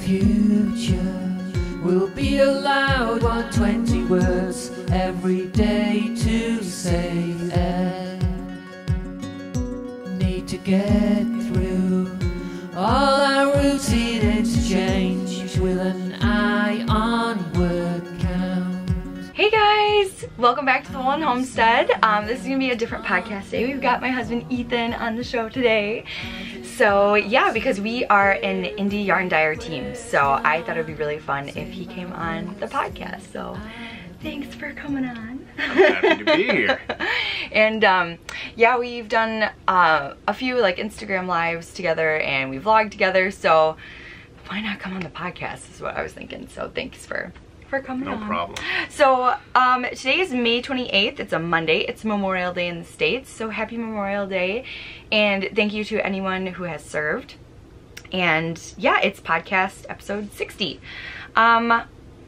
future will be allowed 120 words every day to say. Need to get through all our routine interchange with an eye on word count. Hey guys, welcome back to the Woolen Homestead. This is gonna be a different podcast today. We've got my husband Ethan on the show today. So yeah, because we are an indie yarn dyer team, so I thought it'd be really fun if he came on the podcast. So thanks for coming on. I'm happy to be here. And yeah, we've done a few like Instagram lives together and we vlogged together, so why not come on the podcast is what I was thinking. So thanks for coming on. No problem. So today is May 28th. It's a Monday. It's Memorial Day in the States, so happy Memorial Day, and thank you to anyone who has served. And yeah, it's podcast episode 60.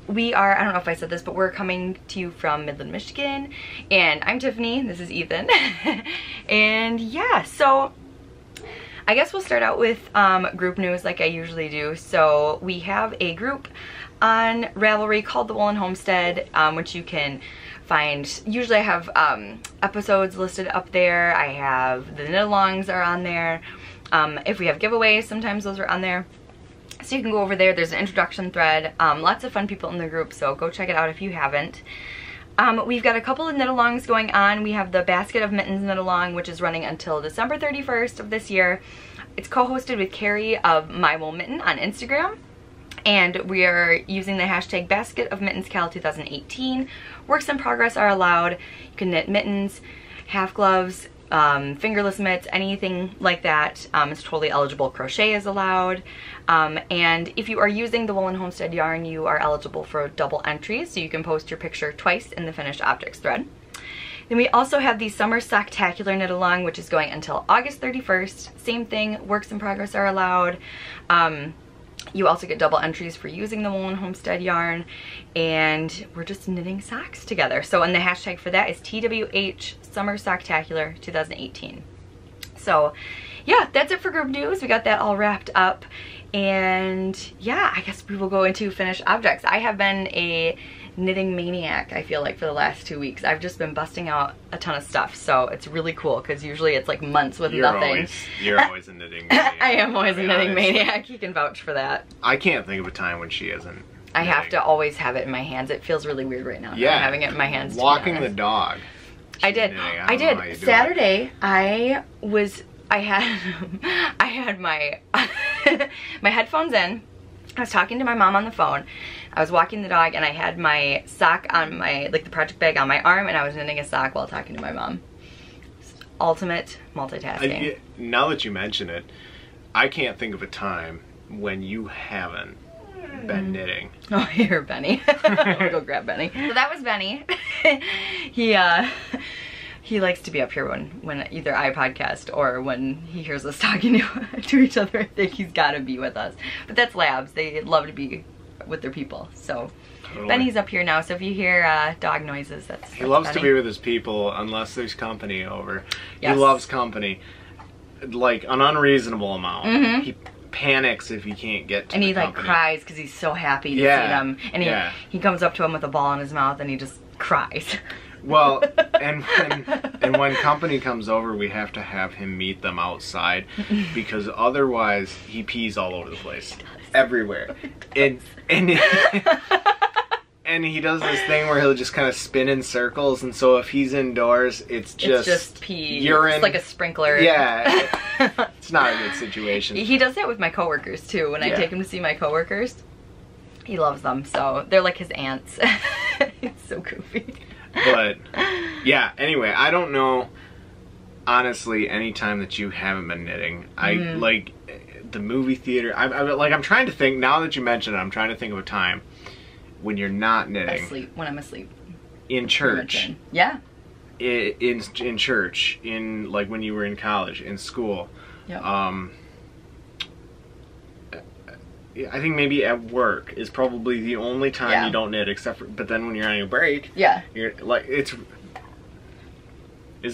We are, I don't know if I said this, but we're coming to you from Midland, Michigan, and I'm Tiffany, this is Ethan. And yeah, so I guess we'll start out with group news like I usually do. So we have a group on Ravelry called the Woolen Homestead, which you can find. Usually I have episodes listed up there. I have the Knitalongs are on there. If we have giveaways, sometimes those are on there. So you can go over there. There's an introduction thread. Lots of fun people in the group, so go check it out if you haven't. We've got a couple of Knitalongs going on. We have the Basket of Mittens Knitalong, which is running until December 31st of this year. It's co-hosted with Cary of My Wool Mitten on Instagram. And we are using the hashtag Basket of Mittens KAL 2018. Works in progress are allowed. You can knit mittens, half gloves, fingerless mitts, anything like that. It's totally eligible. Crochet is allowed. And if you are using the Woolen Homestead yarn, you are eligible for double entries, so you can post your picture twice in the finished objects thread. Then we also have the Summer Socktacular Knitalong, which is going until August 31st. Same thing, works in progress are allowed. You also get double entries for using the Woolen Homestead yarn, and we're just knitting socks together. So, and the hashtag for that is TWH Summer Socktacular 2018. So yeah, that's it for group news. We got that all wrapped up, and yeah, I guess we will go into finished objects. I have been a knitting maniac, I feel like, for the last 2 weeks. I've just been busting out a ton of stuff, so it's really cool because usually it's like months with nothing. You're always a knitting maniac. I am always a knitting maniac. You can vouch for that. I can't think of a time when she isn't. I have to always have it in my hands. It fees really weird right now. Yeah, having it in my hands. Walking the dog. I did. I did. Saturday, I had my my headphones in. I was talking to my mom on the phone. I was walking the dog and I had my sock on my, like the project bag on my arm, and I was knitting a sock while talking to my mom. Ultimate multitasking. Now that you mention it, I can't think of a time when you haven't been knitting. Oh, you're Benny. I'll go grab Benny. So that was Benny. He likes to be up here when either I podcast or when he hears us talking to each other. I think he's got to be with us. But that's labs. They love to be with their people. So totally. Benny's up here now. So if you hear dog noises, that's He loves Benny. to be with his people unless there's company over. Yes. He loves company. Like an unreasonable amount. Mm-hmm. He panics if he can't get to and the he company. like cries because he's so happy to see them. And he comes up to him with a ball in his mouth and he just cries. Well, and when company comes over, we have to have him meet them outside because otherwise he pees all over the place, everywhere. And and he does this thing where he'll just kind of spin in circles, and so if he's indoors, it's just pee. Urine. It's like a sprinkler. Yeah, it's not a good situation. He does that with my coworkers too. When I take him to see my coworkers, he loves them. So they're like his aunts. It's so goofy. But yeah, anyway, I don't know, honestly, any time that you haven't been knitting. I like the movie theater. I'm trying to think, now that you mention it, I'm trying to think of a time when you're not knitting. When I'm asleep. In church. Yeah. In church, in like when you were in college, in school. Yep. I think maybe at work is probably the only time you don't knit, except for, but then when you're on your break, you're like, is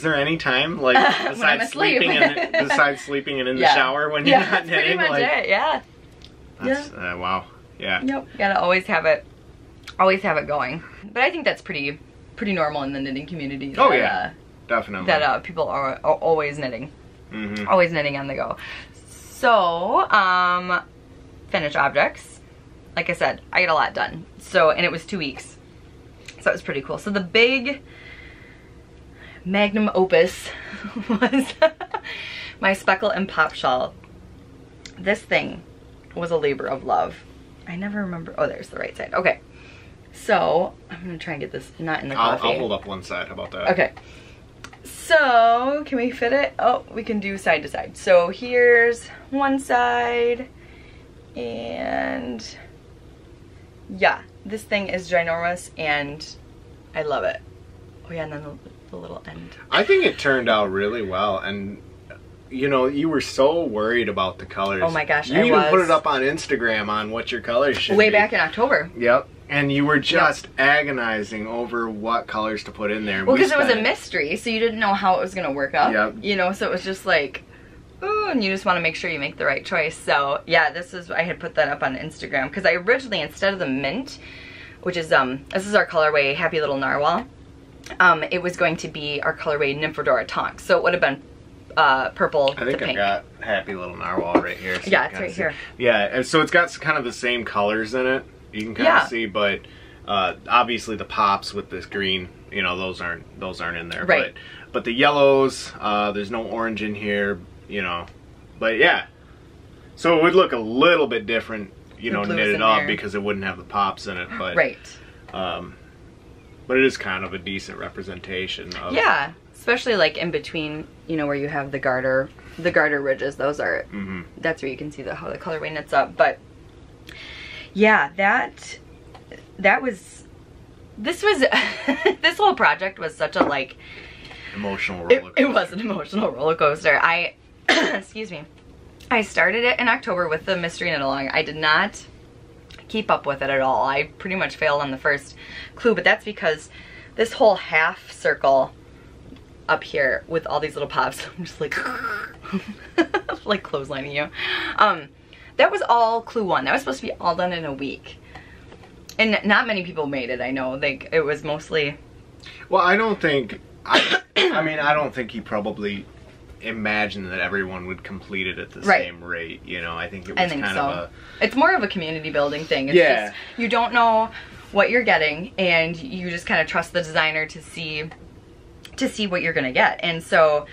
there any time, like, besides sleeping and in the shower when you're not knitting? That's pretty much it, yeah. That's, wow. Yeah. Yep. Gotta always have it going. But I think that's pretty normal in the knitting community. Oh yeah, definitely. That people are always knitting. Always knitting on the go. So, finished objects. Like I said, I got a lot done. So, and it was 2 weeks. So it was pretty cool. So the big magnum opus was my Speckle and Pop shawl. This thing was a labor of love. I never remember. Oh, there's the right side. Okay. So, I'm going to try and get this not in the coffee. I'll hold up one side. How about that? Okay. So, can we fit it? Oh, we can do side to side. So, here's one side. And yeah, this thing is ginormous and I love it. Oh yeah, and then the little end. I think it turned out really well, and you know, you were so worried about the colors. Oh my gosh, you even put it up on Instagram on what your colors should be. Way back in October. Yep. And you were just agonizing over what colors to put in there. Well, because it was a mystery, so you didn't know how it was going to work up. Yep. You know, so it was just like, ooh, and you just want to make sure you make the right choice. So, yeah, I had put that up on Instagram. Because I originally, instead of the mint, which is, this is our colorway Happy Little Narwhal, it was going to be our colorway Nymphadora Tonks. So it would have been purple to pink. I think I've got Happy Little Narwhal right here. So yeah, it's right here. Yeah, and so it's got kind of the same colors in it. You can kind of see, but obviously the pops with this green, you know, those aren't in there. Right. But the yellows, there's no orange in here, you know. But yeah, so it would look a little bit different, you know, knitted up because it wouldn't have the pops in it. But right. But it is kind of a decent representation of. Yeah, especially like in between, you know, where you have the garter ridges. Those are that's where you can see how the colorway knits up. But yeah, this whole project was such a like emotional roller coaster. It was an emotional roller coaster. Excuse me. I started it in October with the mystery Knitalong. I did not keep up with it at all. I pretty much failed on the first clue, but that's because this whole half circle up here with all these little pops, I'm just like like clotheslining you. That was all clue 1. That was supposed to be all done in a week. And not many people made it, I know. Like, it was mostly... Well, I don't think... I mean, I don't think he probably imagined that everyone would complete it at the same rate, you know? I think it was kind of a... It's more of a community building thing. It's just, you don't know what you're getting, and you just kind of trust the designer to see what you're gonna get. And so,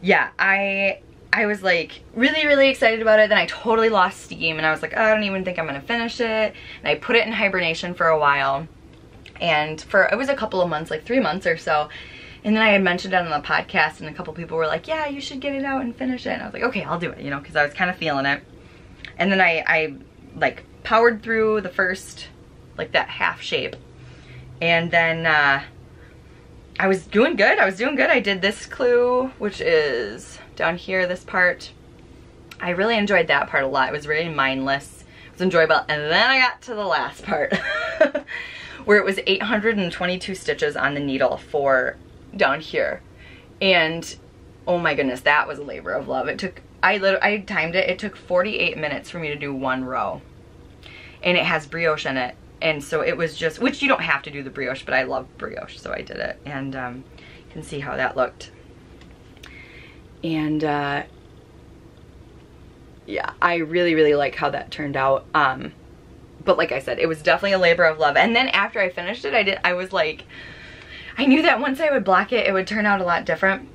yeah, I was like really excited about it. Then I totally lost steam and I was like, oh, I don't even think I'm gonna finish it. And I put it in hibernation for a while, and it was a couple of months, like 3 months or so. And then I had mentioned it on the podcast and a couple people were like, yeah, you should get it out and finish it. And I was like, okay, I'll do it, you know, because I was kind of feeling it. And then I like powered through the first, like that half shape. And then I was doing good. I did this clue, which is down here, this part. I really enjoyed that part a lot. It was really mindless. It was enjoyable. And then I got to the last part where it was 822 stitches on the needle for down here. And oh my goodness, that was a labor of love. It took, I timed it. It took 48 minutes for me to do 1 row. And it has brioche in it. And so it was just, which you don't have to do the brioche, but I love brioche, so I did it. And you can see how that looked. And yeah, I really like how that turned out. But like I said, it was definitely a labor of love. And then after I finished it, I was like, I knew that once I would block it, it would turn out a lot different.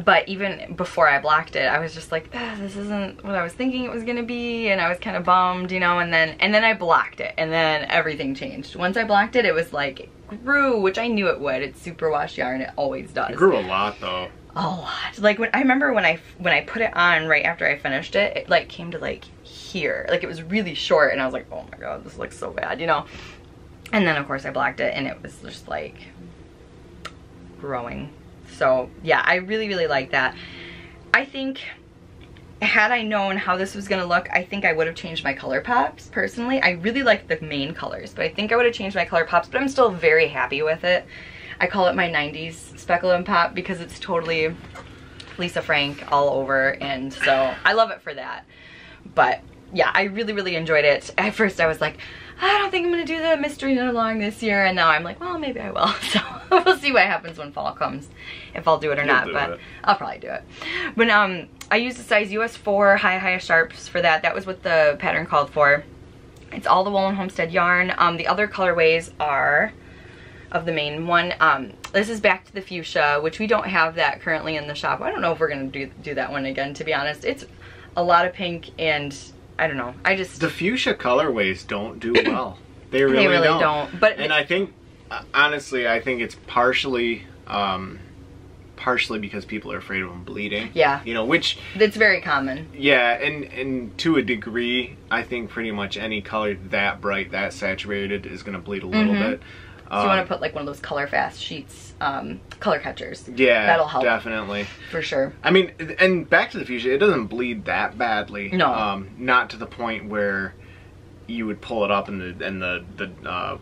But even before I blocked it, I was just like, this isn't what I was thinking it was gonna be, and I was kind of bummed, you know. And then I blocked it, and then everything changed. Once I blocked it, it was like, it grew, which I knew it would. It's superwash yarn, it always does. It grew a lot though. A lot. Like I remember when I put it on right after I finished it, it like came to like here. Like it was really short, and I was like, oh my god, this looks so bad, you know. And then of course I blocked it, and it was just like growing. So yeah, I really like that. I think had I known how this was gonna look, I think I would have changed my color pops personally. I really like the main colors, but I think I would have changed my color pops, but I'm still very happy with it. I call it my 90s Speckle and Pop because it's totally Lisa Frank all over, and so I love it for that. But yeah, I really, really enjoyed it. At first I was like, I don't think I'm gonna do the mystery Knitalong this year, and now I'm like, well, maybe I will. So we'll see what happens when fall comes, if I'll do it or not, but I'll probably do it. But I used a size US 4 highest sharps for that. That was what the pattern called for. It's all the Woolen Homestead yarn. The other colorways are of the main one. This is back to the fuchsia, which we don't have that currently in the shop. I don't know if we're gonna do that one again, to be honest. It's a lot of pink, and I don't know. The fuchsia colorways don't do well. They really don't. But I think, honestly, I think it's partially because people are afraid of them bleeding. Yeah. You know, which it's very common. Yeah, and to a degree, I think pretty much any color that bright, that saturated is going to bleed a little bit. So you want to put like one of those color fast sheets, color catchers. Yeah, that'll help. Definitely. For sure. I mean, and back to the fuchsia, it doesn't bleed that badly. No. Not to the point where you would pull it up and the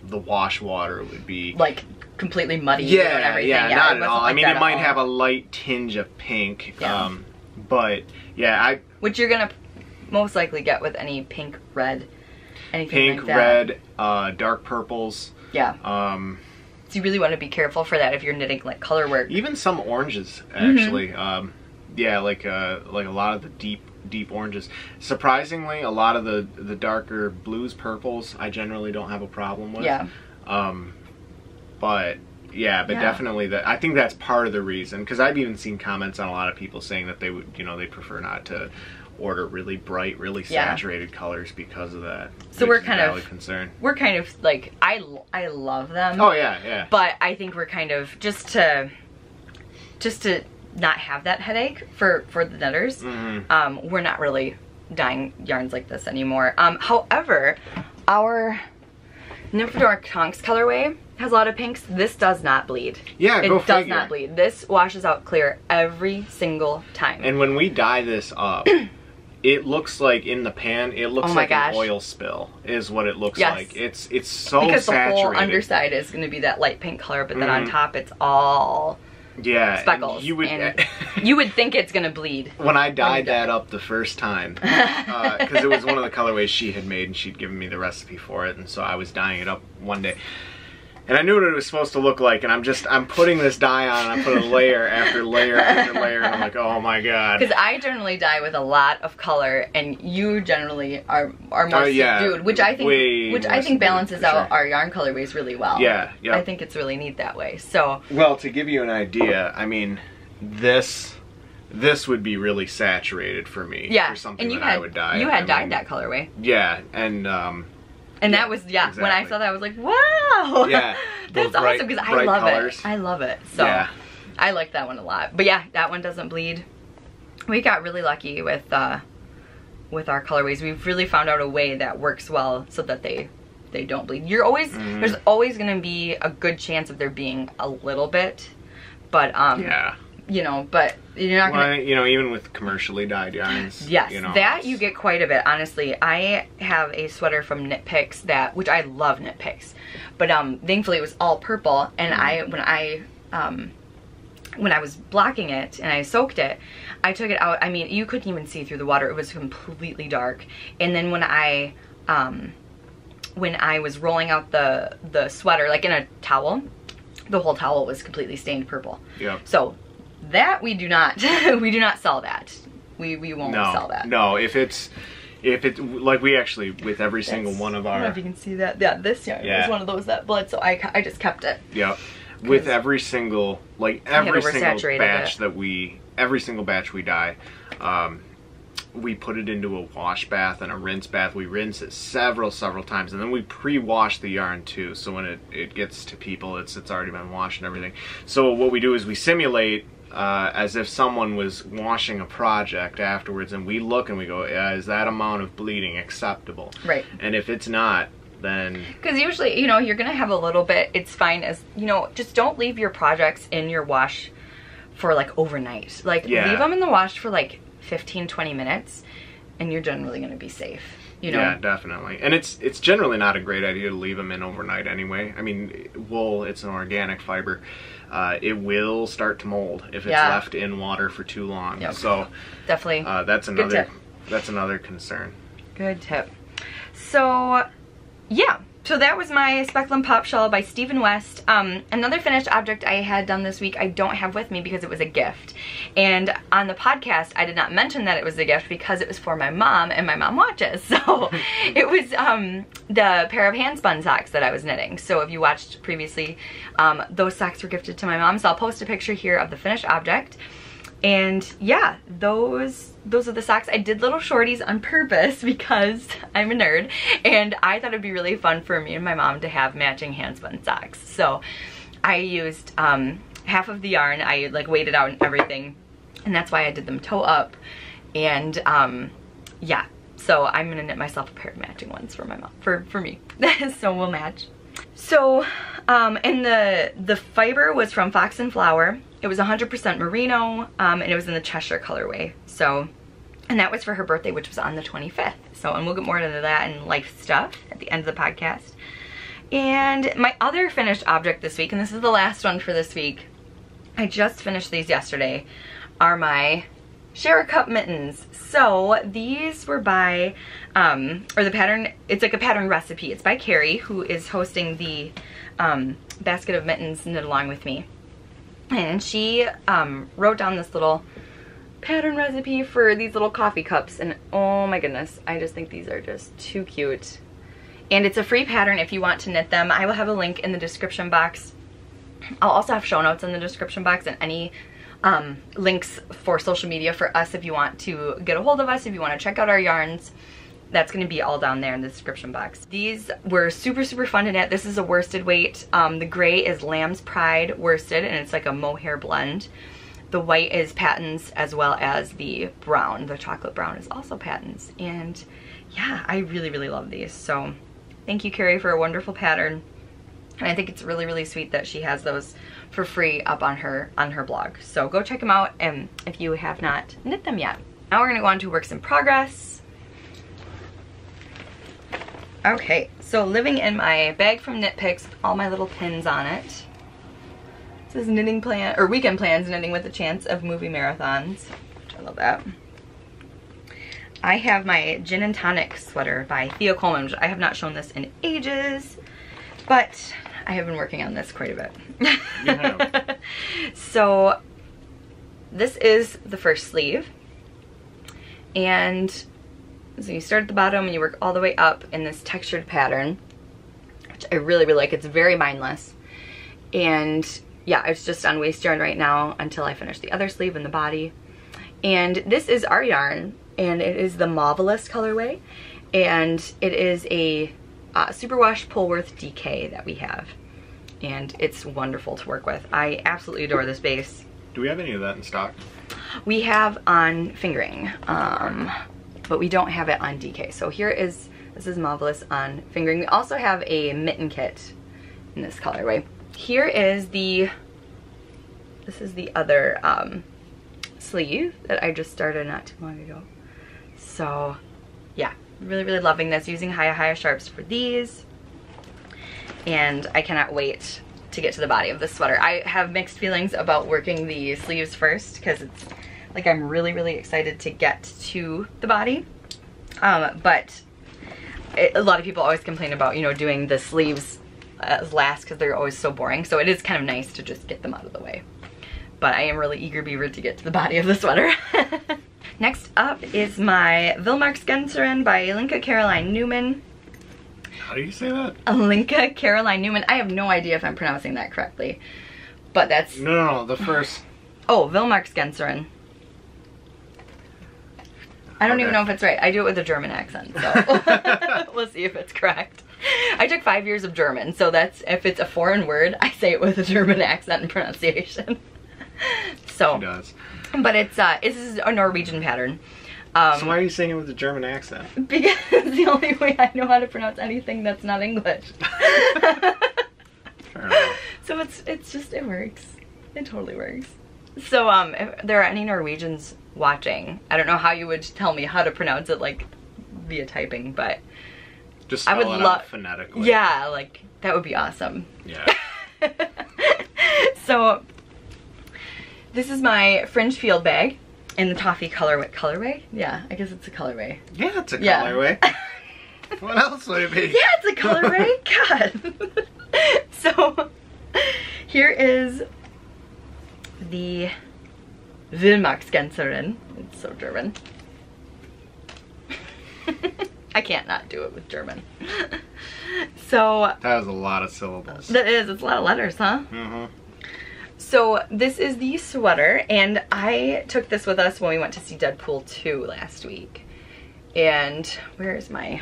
wash water would be like completely muddy. Yeah, and everything. Yeah, not at all. Like I mean, it might have a light tinge of pink. Yeah. But yeah, which you're gonna most likely get with any pink, red, anything pink, like that. red, dark purples. Yeah. So you really want to be careful for that if you're knitting like color work. Even some oranges, actually. Yeah, like a lot of the deep oranges. Surprisingly, a lot of the darker blues, purples, I generally don't have a problem with. Yeah. But definitely I think that's part of the reason, because I've even seen comments on a lot of people saying that they would, you know, they prefer not to order really bright, really saturated colors because of that. So we're kind of like, I love them. Oh yeah, yeah. But I think we're kind of just to not have that headache for the knitters. We're not really dyeing yarns like this anymore. However, our Nymphodora Tonks colorway has a lot of pinks. This does not bleed. Yeah, it does not bleed. This washes out clear every single time. And when we dye this up, it looks like in the pan, it looks like an oil spill is what it looks like. It's so because saturated. The whole underside is going to be that light pink color, but then on top it's all speckles. You would think it's going to bleed. When I dyed that up the first time, because it was one of the colorways she had made and she'd given me the recipe for it, and so I was dyeing it up one day. And I knew what it was supposed to look like, and I'm putting this dye on, and I put a layer after layer after layer, and I'm like, oh my god. Because I generally dye with a lot of color, and you generally are more subdued, which I think balances out our yarn colorways really well. Yeah, yeah. I think it's really neat that way. So. Well, to give you an idea, I mean, this would be really saturated for me. Yeah, for something that I would dye. You had dyed that colorway. Yeah, and that was, exactly. When I saw that, I was like, wow! Yeah. That's awesome, because I love it. I love it. So, I like that one a lot. But yeah, that one doesn't bleed. We got really lucky with our colorways. We've really found out a way that works well so that they don't bleed. You're always, there's always going to be a good chance of there being a little bit, but, you know, but you're not gonna... you know, even with commercially dyed yarns. Yes, you know, that you get quite a bit, honestly. I have a sweater from Knit Picks which I love Knit Picks, but thankfully it was all purple, and when I was blocking it and I soaked it, I took it out. I mean, you couldn't even see through the water. It was completely dark. And then when I was rolling out the sweater, like in a towel, the whole towel was completely stained purple. Yeah. So that we do not sell that. We won't sell that. No, if it's like, we actually, with every single one of our... I don't know if you can see that. Yeah, this yarn was one of those that bled, so I just kept it. Yeah. With every single, every single batch we dye, we put it into a wash bath and a rinse bath. We rinse it several times, and then we pre-wash the yarn too, so when it gets to people, it's already been washed and everything. So what we do is we simulate as if someone was washing a project afterwards, and we look and we go, is that amount of bleeding acceptable? Right. And if it's not, then... Because usually, you know, you're going to have a little bit. It's fine as, you know, just don't leave your projects in your wash for like overnight. Like, leave them in the wash for like 15-20 minutes, and you're generally going to be safe. You know? Yeah, definitely. And it's generally not a great idea to leave them in overnight anyway. I mean, wool, it's an organic fiber. It will start to mold if it's left in water for too long. Yep. So definitely that's another concern. Good tip. So, yeah. So that was my Speckle and Pop shawl by Stephen West. Another finished object I had done this week I don't have with me because it was a gift. And on the podcast, I did not mention that it was a gift because it was for my mom, and my mom watches. So it was the pair of handspun socks that I was knitting. So if you watched previously, those socks were gifted to my mom. So I'll post a picture here of the finished object. And yeah, those are the socks. I did little shorties on purpose because I'm a nerd, and I thought it'd be really fun for me and my mom to have matching handspun socks. So I used half of the yarn. I like weighed it out and everything, and that's why I did them toe up. And yeah, so I'm gonna knit myself a pair of matching ones for my mom, for me. So we'll match. So and the fiber was from Fox and Flower. It was 100% merino, and it was in the Cheshire colorway. So, and that was for her birthday, which was on the 25th. So, and we'll get more into that and life stuff at the end of the podcast. And my other finished object this week, and this is the last one for this week, I just finished these yesterday, are my Cup Mittens. So these were by, or the pattern, it's like a pattern recipe. It's by Cary, who is hosting the Basket of Mittens Knit Along with me. And she wrote down this little pattern recipe for these little coffee cups, and oh my goodness, I just think these are just too cute. And it's a free pattern if you want to knit them. I will have a link in the description box. I'll also have show notes in the description box and any links for social media for us if you want to get a hold of us, if you want to check out our yarns. That's going to be all down there in the description box. These were super, super fun to knit. This is a worsted weight. The gray is Lamb's Pride worsted, and it's like a mohair blend. The white is Patons, as well as the brown. The chocolate brown is also Patons. And yeah, I really, really love these. So thank you, Cary, for a wonderful pattern. And I think it's really, really sweet that she has those for free up on her blog. So go check them out, and if you have not knit them yet. Now we're going to go on to works in progress. Okay, so living in my bag from Knit Picks with all my little pins on it. It says knitting plan, or weekend plans, knitting with a chance of movie marathons. Which I love that. I have my Gin and Tonic sweater by Theo Coleman, which I have not shown this in ages, but I have been working on this quite a bit. You have. So this is the first sleeve, and so you start at the bottom and you work all the way up in this textured pattern, which I really, really like. It's very mindless. And yeah, it's just on waste yarn right now until I finish the other sleeve and the body. And this is our yarn, and it is the Marvelous colorway. And it is a superwash Polworth DK that we have. And it's wonderful to work with. I absolutely adore this base. Do we have any of that in stock? We have on fingering. But we don't have it on DK. So this is Marvelous on fingering. We also have a mitten kit in this colorway. Here is this is the other sleeve that I just started not too long ago. So yeah, really, really loving this. Using Hiya Sharps for these. And I cannot wait to get to the body of this sweater. I have mixed feelings about working the sleeves first, because it's like I'm really, really excited to get to the body. But a lot of people always complain about, you know, doing the sleeves as last because they're always so boring. So it is kind of nice to just get them out of the way. But I am really eager beaver to get to the body of the sweater. Next up is my Villmarksgenersen by Linka Karoline Neumann. How do you say that? Linka Karoline Neumann. I have no idea if I'm pronouncing that correctly. But that's... No, the first... Oh, Villmarksgenersen. I don't even know if it's right. I do it with a German accent, so we'll see if it's correct. I took 5 years of German, so that's, if it's a foreign word, I say it with a German accent and pronunciation. So, she does. But it's this is a Norwegian pattern. So why are you saying it with a German accent? Because it's the only way I know how to pronounce anything that's not English. Fair enough. So it's just, it works. It totally works. So if there are any Norwegians watching, I don't know how you would tell me how to pronounce it, like via typing, but just spell I would love phonetically. Yeah, like that would be awesome. Yeah. So this is my fringe field bag. in the toffee colorway. Yeah, I guess it's a colorway. Yeah, it's a colorway. What else would it be? Yeah, it's a colorway. God. So here is the Villmarksgenersen. It's so German. I can't not do it with German. So that was a lot of syllables. That is. It's a lot of letters, huh? Mm-hmm. So this is the sweater, and I took this with us when we went to see Deadpool 2 last week. And here's my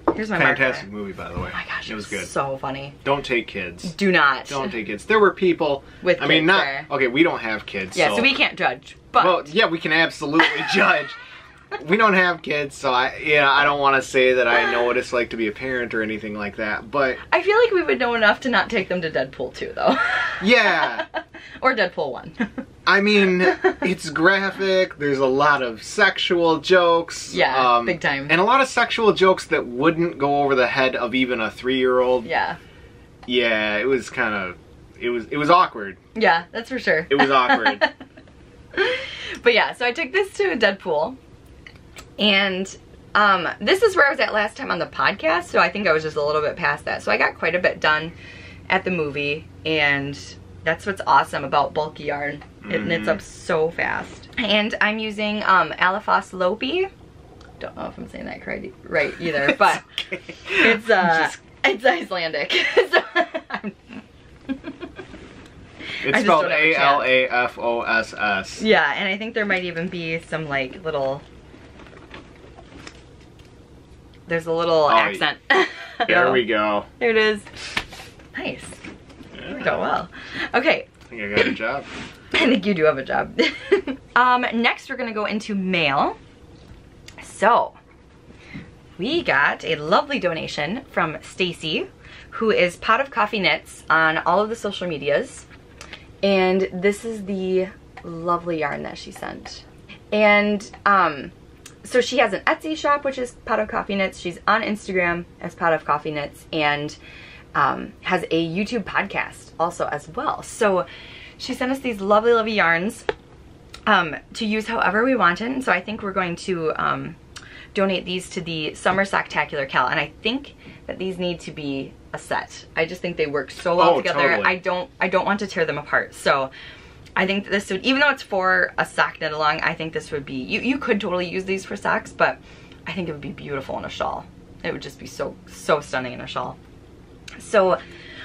fantastic marker. movie, by the way. Oh my gosh, it was good. So funny. Don't take kids. Do not. Don't take kids. There were people with kids not there. Okay, we don't have kids. Yeah, so we can't judge. But well, yeah, we can absolutely judge. We don't have kids, so I don't want to say that I know what it's like to be a parent or anything like that, but I feel like we would know enough to not take them to Deadpool 2, though. Yeah. Or Deadpool 1. I mean, it's graphic, there's a lot of sexual jokes. Yeah, big time. And a lot of sexual jokes that wouldn't go over the head of even a 3-year-old. Yeah. Yeah, it was kind of, it was awkward. Yeah, that's for sure. It was awkward. But yeah, so I took this to Deadpool. And this is where I was at last time on the podcast, so I think I was just a little bit past that. So I got quite a bit done at the movie, and that's what's awesome about bulky yarn. It knits up so fast. And I'm using Alafoss Lopi. Don't know if I'm saying that right either, but okay. it's Icelandic. So it's spelled Alafoss. Yeah, and I think there might even be some like little... There's a little accent. There we go. There it is. Nice. Yeah. We go well. Okay. I think I got a job. I think you do have a job. Next, we're going to go into mail. So, we got a lovely donation from Stacy, who is Pot of Coffee Knits on all of the social medias. And this is the lovely yarn that she sent. And, so she has an Etsy shop, which is Pot of Coffee Knits. She's on Instagram as Pot of Coffee Knits, and has a YouTube podcast also as well. So she sent us these lovely, lovely yarns to use however we want it. And so I think we're going to donate these to the Summer Socktacular KAL. And I think that these need to be a set. I just think they work so well together. Totally. I don't want to tear them apart. So I think that this would, even though it's for a sock knit along, I think this would be, you could totally use these for socks, but I think it would be beautiful in a shawl. It would just be so stunning in a shawl. So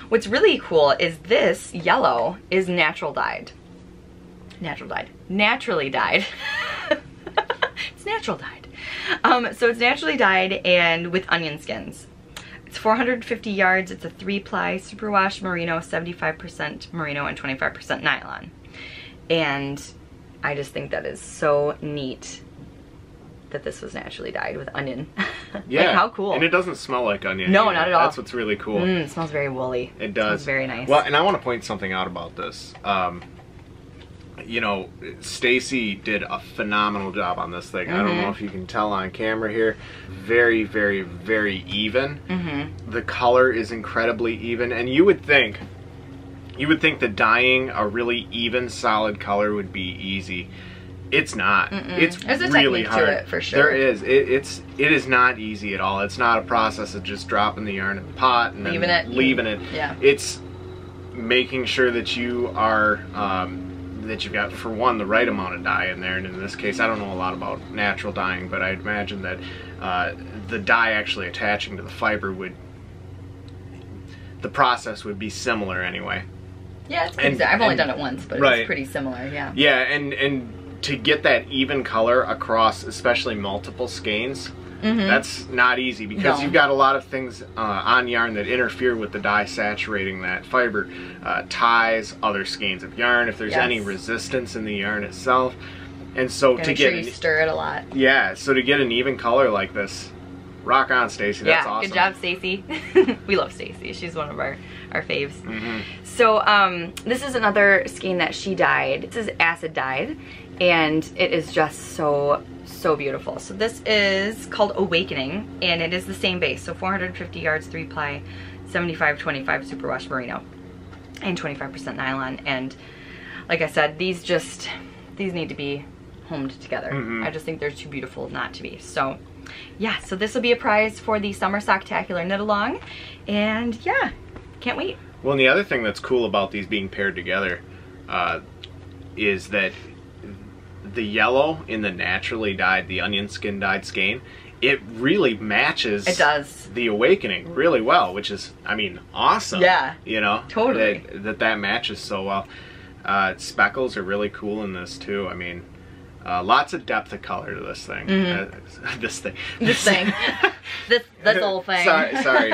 what's really cool is this yellow is naturally dyed. It's natural dyed. So it's naturally dyed and with onion skins. It's 450 yards. It's a 3-ply superwash merino, 75% merino and 25% nylon. And I just think that is so neat that this was naturally dyed with onion. Yeah. Like, how cool. And it doesn't smell like onion. No, either. Not at all. That's what's really cool. It smells very woolly. It does. It smells very nice. Well, and I want to point something out about this. You know, Stacy did a phenomenal job on this thing. I don't know if you can tell on camera here. Very, very, very even. The color is incredibly even, and you would think that dyeing a really even, solid color would be easy. It's not. It's There's a really technique hard. to it, for sure. There is. It is not easy at all. It's not a process of just dropping the yarn in the pot and then leaving it. Yeah. It's making sure that you are that you've got, for one, the right amount of dye in there. And in this case, I don't know a lot about natural dyeing, but I'd imagine that the dye actually attaching to the fiber the process would be similar anyway. Yeah, it's pretty I've only done it once, but it's pretty similar, yeah. Yeah, and to get that even color across, especially multiple skeins, that's not easy, because you've got a lot of things on yarn that interfere with the dye saturating that fiber. Ties, other skeins of yarn, if there's any resistance in the yarn itself. And so to get you stir it a lot. Yeah, so to get an even color like this, rock on, Stacy. That's awesome. Good job, Stacy. We love Stacy. She's one of our faves. So this is another skein that she dyed. This is acid dyed, and it is just so beautiful. So this is called Awakening, and it is the same base. So 450 yards, 3-ply, 75-25 superwash merino, and 25% nylon. And like I said, these need to be homed together. I just think they're too beautiful not to be. So yeah, so this will be a prize for the Summer Socktacular Knitalong, and yeah, can't wait. Well, and the other thing that's cool about these being paired together is that the yellow in the naturally dyed, the onion skin dyed skein, it really matches. It does. The Awakening really well, which is, I mean, awesome. Yeah. You know? Totally. That matches so well. Speckles are really cool in this too. I mean, lots of depth of color to this thing. This whole thing. Sorry.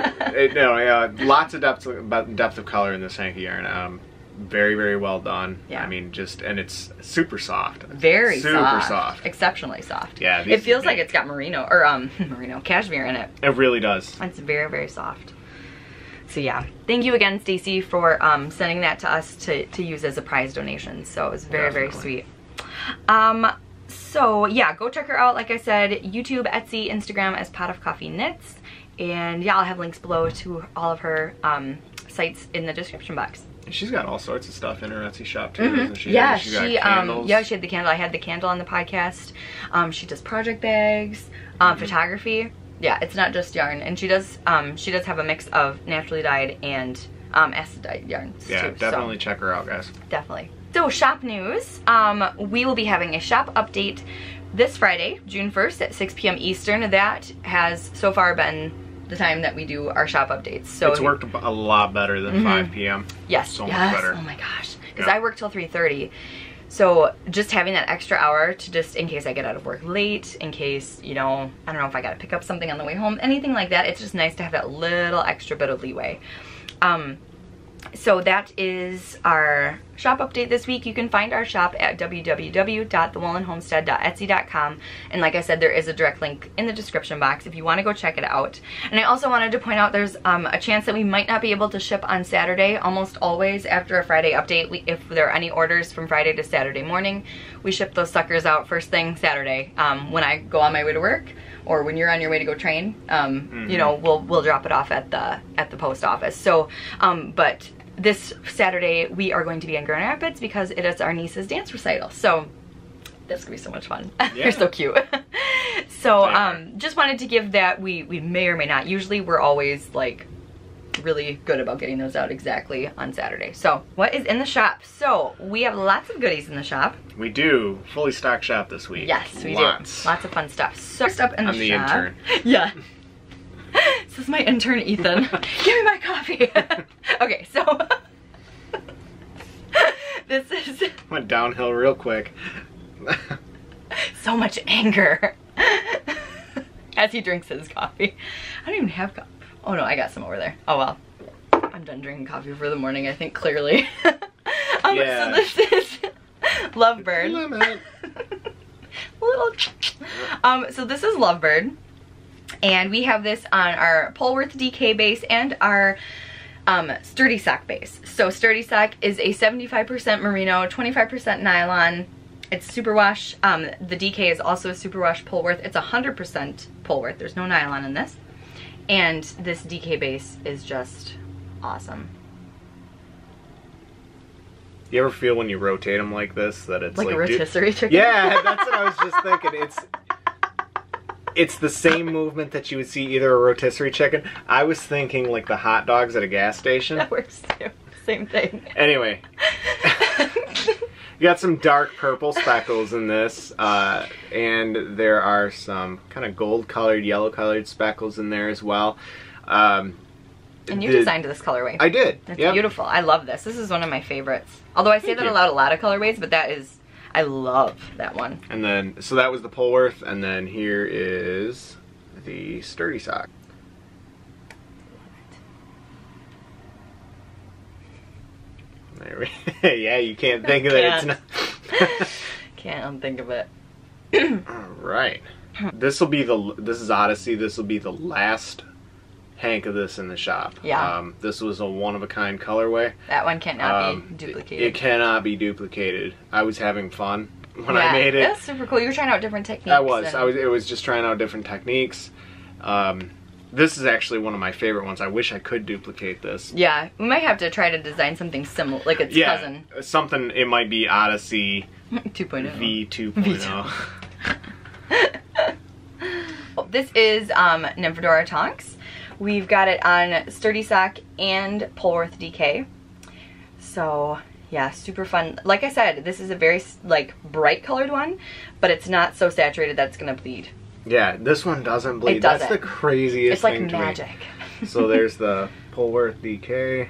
No, lots of depth of color in this hanky yarn. Very, very well done. Yeah. I mean, and it's super soft. Very super soft. Exceptionally soft. Yeah. It feels like it's got merino, or merino, cashmere in it. It really does. It's very, very soft. So yeah, thank you again, Stacy, for sending that to us to use as a prize donation. So it was very, very sweet. So yeah, go check her out. Like I said, YouTube, Etsy, Instagram as Pot of Coffee Knits. And yeah, I'll have links below to all of her sites in the description box. She's got all sorts of stuff in her Etsy shop too, doesn't she? Yeah, she got candles. Yeah, she had the candle. I had the candle on the podcast. She does project bags, photography. Yeah, it's not just yarn, and she does have a mix of naturally dyed and acid dyed yarns yeah, too. Definitely so, check her out, guys. Definitely. So shop news. We will be having a shop update this Friday, June 1st at 6 p.m. Eastern. That has so far been the time that we do our shop updates. So it's worked a lot better than 5 p.m. Yes. So much better. Oh my gosh. Because I work till 3:30. So just having that extra hour to just, in case I get out of work late, in case, you know, I don't know if I got to pick up something on the way home, anything like that, it's just nice to have that little extra bit of leeway. So that is our shop update this week. You can find our shop at www.thewoolenhomestead.etsy.com, and like I said, there is a direct link in the description box if you want to go check it out. And I also wanted to point out there's a chance that we might not be able to ship on Saturday. Almost always after a Friday update, if there are any orders from Friday to Saturday morning, we ship those suckers out first thing Saturday when I go on my way to work, or when you're on your way to go train. You know, we'll drop it off at the post office. So but this Saturday we are going to be in Grand Rapids because it is our niece's dance recital. So that's gonna be so much fun. Yeah. They're so cute. So just wanted to give that. We may or may not. Usually we're always like really good about getting those out exactly on Saturday. So what is in the shop? So we have lots of goodies in the shop. We do. Fully stocked shop this week. Yes, we do. Lots of fun stuff. So first up in the shop. I'm the intern. Yeah. This is my intern, Ethan. Give me my coffee. Okay, so this is... Went downhill real quick. So much anger. As he drinks his coffee. I don't even have coffee. Oh no, I got some over there. Oh well. I'm done drinking coffee for the morning, I think, clearly. Yeah. So this is Lovebird. So this is Lovebird. And we have this on our Polworth DK base and our Sturdy Sock base. So Sturdy Sock is a 75% merino, 25% nylon. It's superwash. The DK is also a superwash Polworth. It's 100% Polworth. There's no nylon in this. And this DK base is just awesome. You ever feel when you rotate them like this that it's like a rotisserie chicken? Yeah, that's what I was just thinking. It's the same movement that you would see either a rotisserie chicken. I was thinking like the hot dogs at a gas station. That works too. Same thing. Anyway. You got some dark purple speckles in this, and there are some kind of gold colored, yellow colored speckles in there as well. And you designed this colorway. I did. It's beautiful. I love this. This is one of my favorites. Although I say that about a lot of colorways, but that is, I love that one. And then, so that was the Polworth, and then here is the Sturdy Sock. There we yeah, you can't think of it. It's not can't unthink of it. Alright. This is Odyssey. This will be the last hank of this in the shop. Yeah. This was a one-of-a-kind colorway. That one cannot be duplicated. It cannot be duplicated. I was having fun when I made it. That's super cool. You were trying out different techniques. I was. It was just trying out different techniques. This is actually one of my favorite ones. I wish I could duplicate this. Yeah, we might have to try to design something similar, like its cousin. Something, it might be Odyssey 2.0. V 2.0. This is Nymphadora Tonks. We've got it on Sturdy Sock and Polworth DK. So yeah, super fun. Like I said, this is a very like bright colored one, but it's not so saturated that it's gonna bleed. Yeah, this one doesn't bleed. It doesn't. That's the craziest thing It's like magic. So there's the Polworth DK.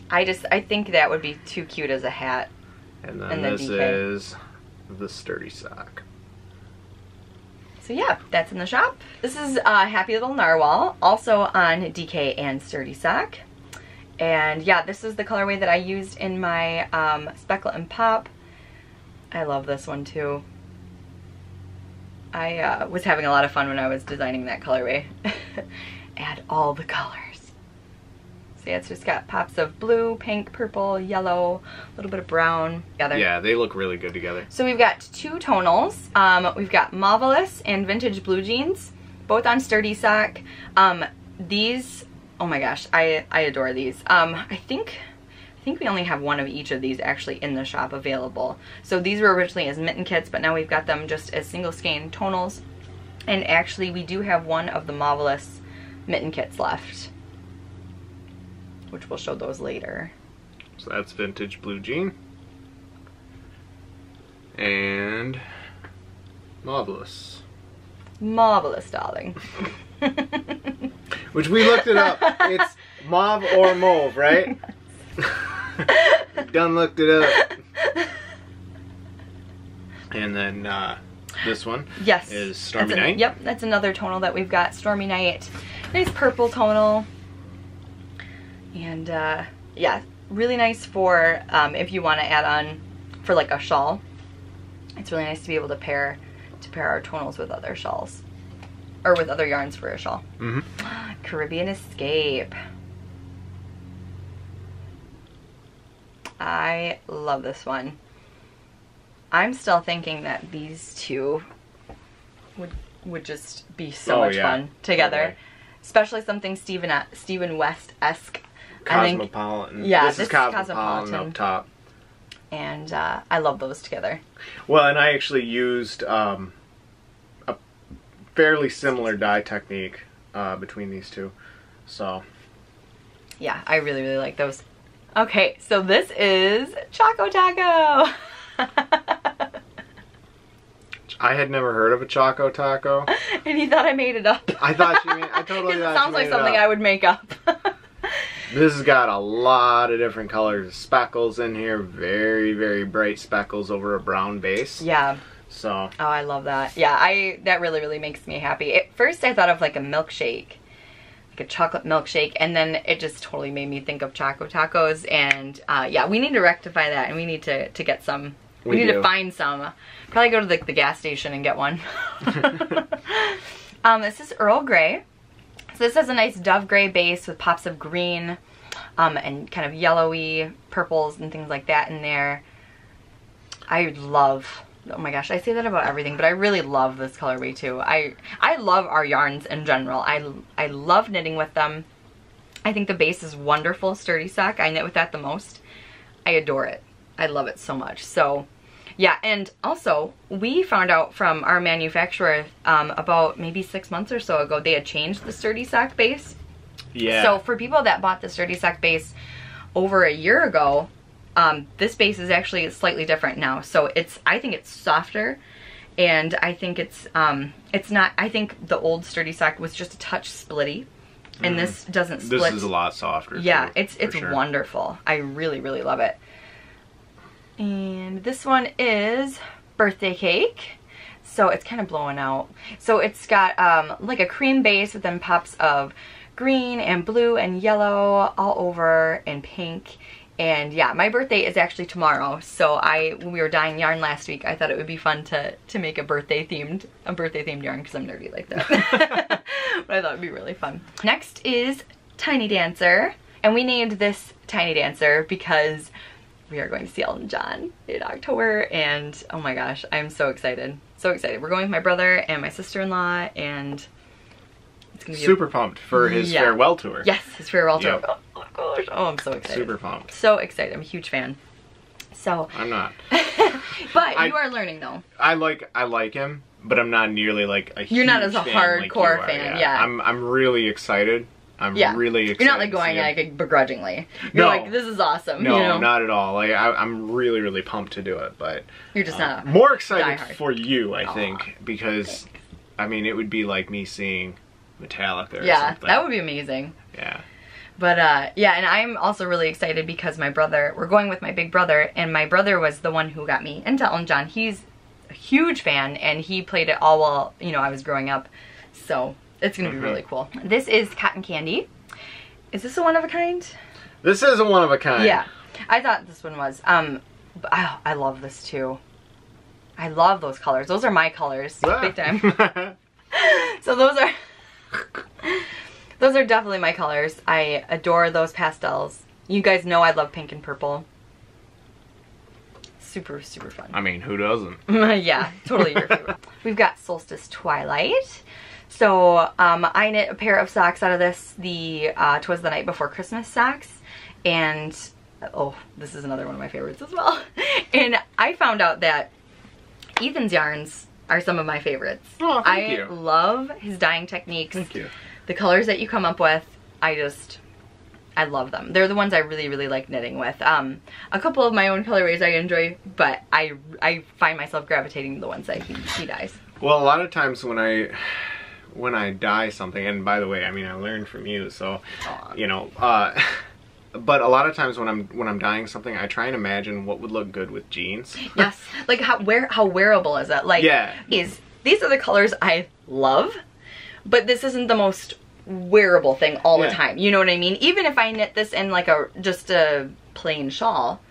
I think that would be too cute as a hat. And then this DK. Is the Sturdy Sock. So yeah, that's in the shop. This is Happy Little Narwhal, also on DK and Sturdy Sock. And yeah, this is the colorway that I used in my Speckle and Pop. I love this one too. I was having a lot of fun when I was designing that colorway. Add all the colors. So yeah, it's just got pops of blue, pink, purple, yellow, a little bit of brown together. Yeah, they look really good together. So we've got two tonals. We've got Marvelous and Vintage Blue Jeans, both on Sturdy Sock. These, oh my gosh, I adore these. I think we only have one of each of these actually in the shop available. So these were originally as mitten kits, but now we've got them just as single skein tonals. And actually we do have one of the Marvelous mitten kits left, which we'll show those later. So that's Vintage Blue Jean. And Marvelous. Marvelous, darling. Which we looked it up. It's mauve or mauve, right? Done looked it up. And then this one is Stormy Night. Yep, that's another tonal that we've got. Stormy Night. Nice purple tonal. And yeah, really nice for if you want to add on for like a shawl. It's really nice to be able to pair our tonals with other shawls. Or with other yarns for a shawl. Mm-hmm. Caribbean Escape. I love this one. I'm still thinking that these two would just be so much fun together. Totally. Especially something Steven West-esque. Cosmopolitan. Yeah, this is Cosmopolitan up top. And I love those together. Well, and I actually used a fairly similar dye technique between these two. So yeah, I really, really like those. Okay, so this is Choco Taco. I had never heard of a Choco Taco. And you thought I made it up. I totally thought she made it up. It sounds like something I would make up. This has got a lot of different colors. Speckles in here, very, very bright speckles over a brown base. Yeah. So. Oh, I love that. Yeah, that really, really makes me happy. At first I thought of like a milkshake. Like a chocolate milkshake, and then it just totally made me think of Choco Tacos. And yeah, we need to rectify that, and we need to get some. We need to find some. Probably go to the gas station and get one. This is Earl Grey. So this has a nice dove gray base with pops of green and kind of yellowy purples and things like that in there. I love, oh my gosh, I say that about everything, but I really love this colorway too. I love our yarns in general. I love knitting with them. I think the base is wonderful. Sturdy Sock, I knit with that the most. I adore it. I love it so much. So yeah, and also we found out from our manufacturer about maybe 6 months or so ago, they had changed the Sturdy Sock base. Yeah. So for people that bought the Sturdy Sock base over a year ago, this base is actually slightly different now. So I think it's softer, and I think it's not, I think the old Sturdy Sock was just a touch splitty, and this doesn't split. This is a lot softer. Yeah, it's sure. Wonderful. I really, really love it. And this one is Birthday Cake. So it's kind of blowing out. So it's got like a cream base with then pops of green and blue and yellow all over, and pink. And yeah, my birthday is actually tomorrow, so when we were dyeing yarn last week, I thought it would be fun to make a birthday themed yarn, because I'm nerdy like that. But I thought it would be really fun. Next is Tiny Dancer, and we named this Tiny Dancer because we are going to see Elton John in October, and oh my gosh, I'm so excited. So excited. We're going with my brother and my sister-in-law, and it's gonna be super pumped for his farewell tour. Yes, his farewell tour. Oh gosh, oh, I'm so excited. Super pumped. So excited. I'm a huge fan. So I'm not. But you are learning though. I like him, but I'm not nearly like a huge You're not as a fan hardcore like you are. fan, yeah. I'm really excited. I'm really excited. You're not like going like begrudgingly. You're like, this is awesome. No, you know? not at all. Like I'm really pumped to do it, but you're just not more excited diehard. For you, I think, because thanks. I mean it would be like me seeing Metallica or something. That would be amazing. Yeah. But yeah, and I'm also really excited because we're going with my big brother, and my brother was the one who got me into Elton John. He's a huge fan, and he played it all while, you know, I was growing up. So it's gonna be really cool. This is cotton candy. Is this a one of a kind? This is a one of a kind. Yeah, I thought this one was. But I love this too. I love those colors. Those are my colors, big time. So those are definitely my colors. I adore those pastels. You guys know I love pink and purple. Super fun. I mean, who doesn't? Yeah, totally your favorite. We've got Solstice Twilight. So I knit a pair of socks out of this, the 'Twas the Night Before Christmas socks, and oh, this is another one of my favorites as well. And I found out that Ethan's yarns are some of my favorites. Oh, thank you. I love his dyeing techniques. Thank you. The colors that you come up with, I love them. They're the ones I really like knitting with. A couple of my own colorways I enjoy, but I find myself gravitating to the ones that he dyes. Well, a lot of times when I dye something, and by the way, I mean I learned from you, so you know. But a lot of times when I'm dyeing something, I try and imagine what would look good with jeans. Yes, like how wearable is it? Like, yeah. These are the colors I love, but this isn't the most wearable thing all the time. You know what I mean? Even if I knit this in like just a plain shawl,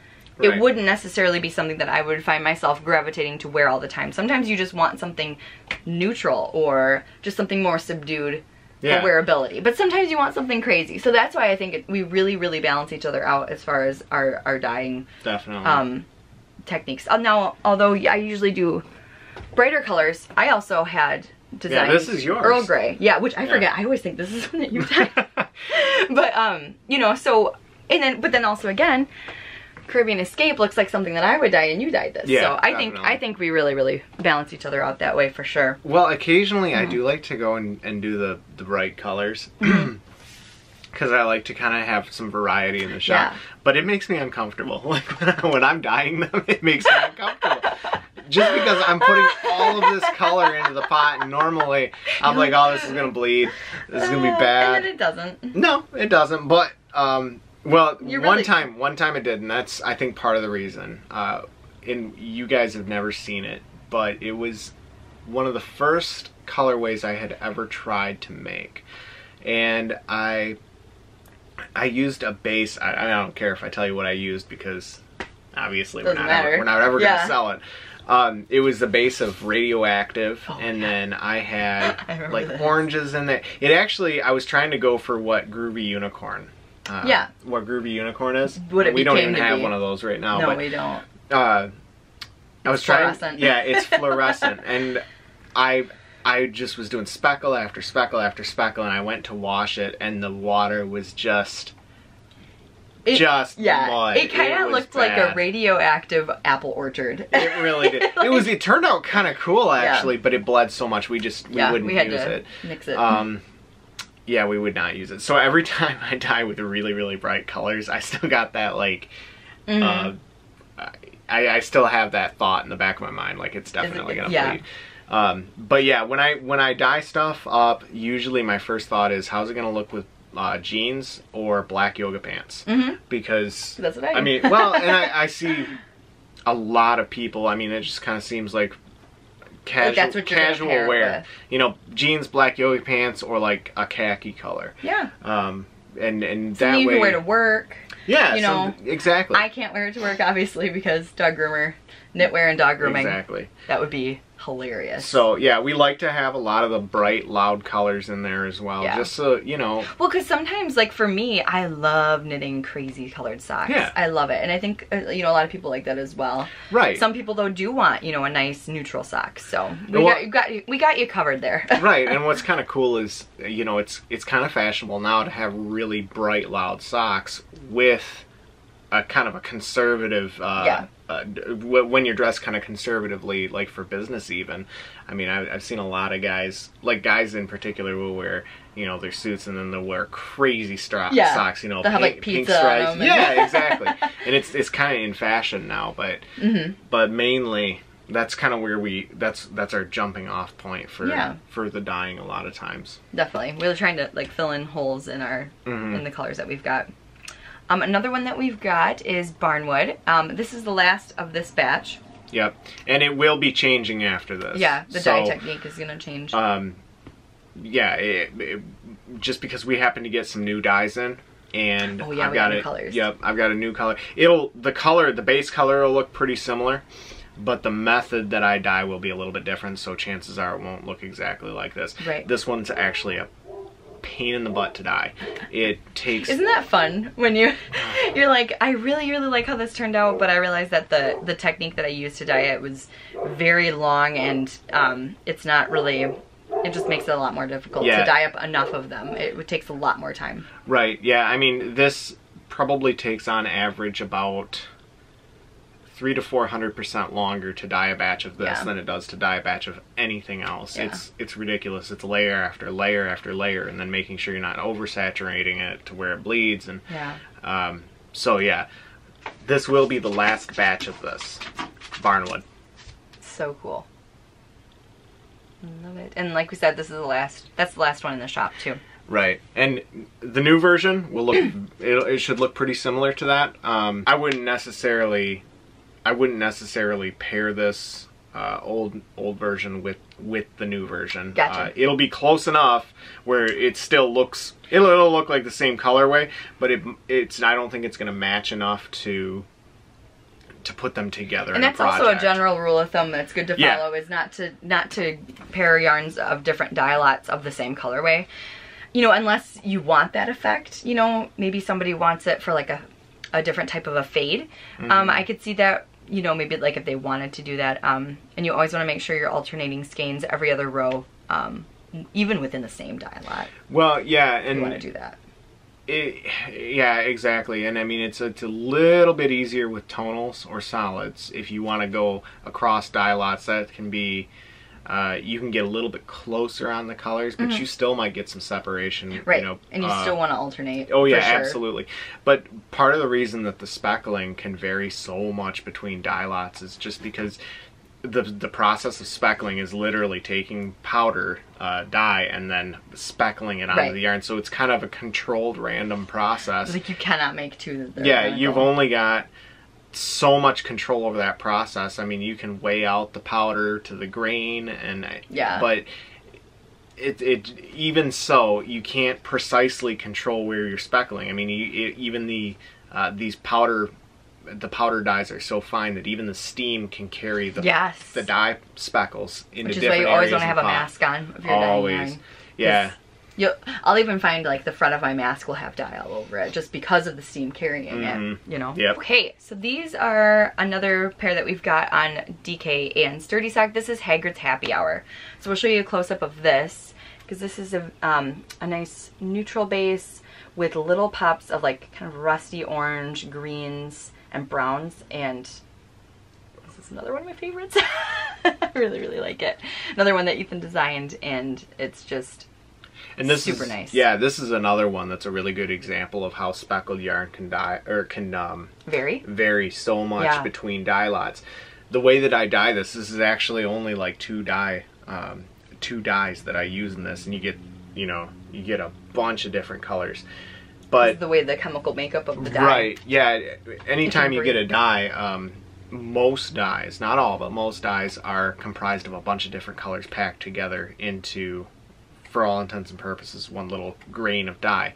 it wouldn't necessarily be something that I would find myself gravitating to wear all the time. Sometimes you just want something neutral or just something more subdued for wearability. But sometimes you want something crazy. So that's why I think we really balance each other out as far as our dyeing techniques. Now, although I usually do brighter colors, I also had designed this is yours. Earl Grey. Yeah, which I forget. I always think this is one that you dye. But you know, so but then also again, Caribbean Escape looks like something that I would dye, and you dyed this. Yeah, so I think we really balance each other out that way for sure. Well, occasionally I do like to go and do the bright colors. Because I like to kind of have some variety in the shop. Yeah. But it makes me uncomfortable. Like when I'm dyeing them, it makes me uncomfortable. Just because I'm putting all of this color into the pot, and normally I'm like, oh, this is gonna bleed. This is gonna be bad. And then it doesn't. No, it doesn't. But well, one time it did, and that's I think part of the reason. And you guys have never seen it, but it was one of the first colorways I had ever tried to make, and I used a base. I don't care if I tell you what I used because obviously we're not ever gonna sell it. It was the base of radioactive, and then I had like oranges in there. It actually, I was trying to go for what Groovy Unicorn. What Groovy Unicorn is. We don't even have one of those right now. No, but, we don't. I was trying. Fluorescent. Yeah, it's fluorescent, and I just was doing speckle after speckle after speckle, and I went to wash it, and the water was just mud. It kind of looked like a radioactive apple orchard. It really did. Like, it turned out kind of cool actually, but it bled so much we wouldn't use it. Mix it. Yeah, we would not use it. So every time I dye with really bright colors, I still got that like I still have that thought in the back of my mind, like it's definitely gonna bleed. But yeah, when I dye stuff up, usually my first thought is how's it gonna look with jeans or black yoga pants, because that's what I mean, well, and I see a lot of people. I mean, it just kind of seems like casual wear. You know, jeans, black yoga pants, or like a khaki color. Yeah. And that you way can wear to work. Yeah. You know, exactly. I can't wear it to work obviously because dog groomer, knitwear, and dog grooming. Exactly. That would be hilarious. So yeah, we like to have a lot of the bright, loud colors in there as well, just so you know. Well, because sometimes, like for me, I love knitting crazy colored socks. Yeah, I love it, and I think you know a lot of people like that as well. Right. Some people though do want a nice neutral sock, so we got you covered there. Right, and what's kind of cool is it's kind of fashionable now to have really bright, loud socks with a kind of a conservative when you're dressed kind of conservatively, like for business even. I mean, I've seen a lot of guys, like guys in particular, will wear, you know, their suits and then they'll wear crazy socks, you know, they'll have like pink pizza stripes. on them. Yeah, exactly. And it's kind of in fashion now, but mainly that's kind of where that's our jumping off point for the dyeing a lot of times. Definitely. We're trying to like fill in holes in our in the colors that we've got. Another one that we've got is Barnwood. This is the last of this batch. Yep. And it will be changing after this. Yeah, the dye technique is going to change. Yeah, just because we happen to get some new dyes in, and I've got new colors. Yep, I've got a new color. The base color will look pretty similar, but the method that I dye will be a little bit different, so chances are it won't look exactly like this. Right. This one's actually a pain in the butt to dye. It takes... Isn't that fun when you're like, I really like how this turned out, but I realized that the technique that I used to dye it was very long, and it's not really, it just makes it a lot more difficult to dye up enough of them. It takes a lot more time. Right, yeah, I mean, this probably takes on average about 300 to 400% longer to dye a batch of this than it does to dye a batch of anything else. Yeah. It's ridiculous. It's layer after layer after layer, and then making sure you're not oversaturating it to where it bleeds. And so yeah, this will be the last batch of this Barnwood. So cool. Love it. And like we said, this is the last. That's the last one in the shop too. Right, and the new version will look. it should look pretty similar to that. I wouldn't necessarily pair this old version with the new version. Gotcha. It'll be close enough where it still looks, it'll look like the same colorway, but I don't think it's going to match enough to put them together. And that's also a general rule of thumb that's good to follow, is not to pair yarns of different dye lots of the same colorway. You know, unless you want that effect. You know, maybe somebody wants it for like a different type of a fade. I could see that. You know, maybe like if they wanted to do that, and you always want to make sure you're alternating skeins every other row, even within the same dye lot. Well, yeah, and you want to do that. Yeah, exactly. And I mean, it's a little bit easier with tonals or solids if you want to go across dye lots. That can be, you can get a little bit closer on the colors, but you still might get some separation. Right, you know, and you still want to alternate. Oh yeah, for sure. Absolutely. But part of the reason that the speckling can vary so much between dye lots is just because the process of speckling is literally taking powder dye and then speckling it onto the yarn. So it's kind of a controlled random process. Like you cannot make two. Yeah, you've only got so much control over that process. I mean, you can weigh out the powder to the grain, and but it even so, you can't precisely control where you're speckling. I mean, even these powder dyes are so fine that even the steam can carry the dye speckles into different areas. Which is why you always want to have a mask on if you're dyeing yarn. Yeah. I'll even find like the front of my mask will have dye all over it just because of the steam carrying it, you know? Yep. Okay, so these are another pair that we've got on DK and Sturdy Sock. This is Hagrid's Happy Hour. So we'll show you a close-up of this, because this is a nice neutral base with little pops of like kind of rusty orange, greens, and browns, and this is another one of my favorites. I really like it. Another one that Ethan designed, and it's just... And this super nice. Yeah, this is another one that's a really good example of how speckled yarn can dye, or can vary so much between dye lots. The way that I dye this is actually only like two dyes that I use in this, and you get a bunch of different colors. But this is the way the chemical makeup of the dye. Right. Yeah. Anytime you get a dye, most dyes, not all, but most dyes are comprised of a bunch of different colors packed together into, for all intents and purposes, one little grain of dye.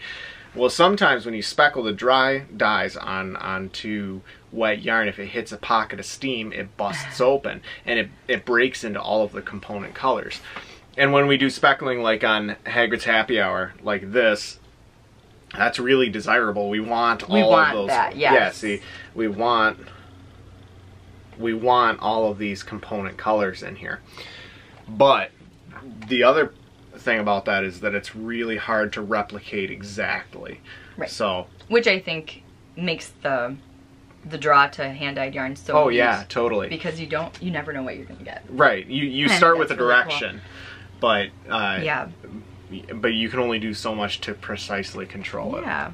Well, sometimes when you speckle the dry dyes onto wet yarn, if it hits a pocket of steam, it busts open and it breaks into all of the component colors. And when we do speckling like on Hagrid's Happy Hour, like this, that's really desirable. We want all of those. That, yes. Yeah, see, we want all of these component colors in here. But the other thing about that is that it's really hard to replicate exactly. Right. So, which I think makes the the draw to hand-dyed yarn so oh yeah, totally, because you never know what you're gonna get. Right, you start with a direction, really cool. But yeah, but you can only do so much to precisely control it. Yeah.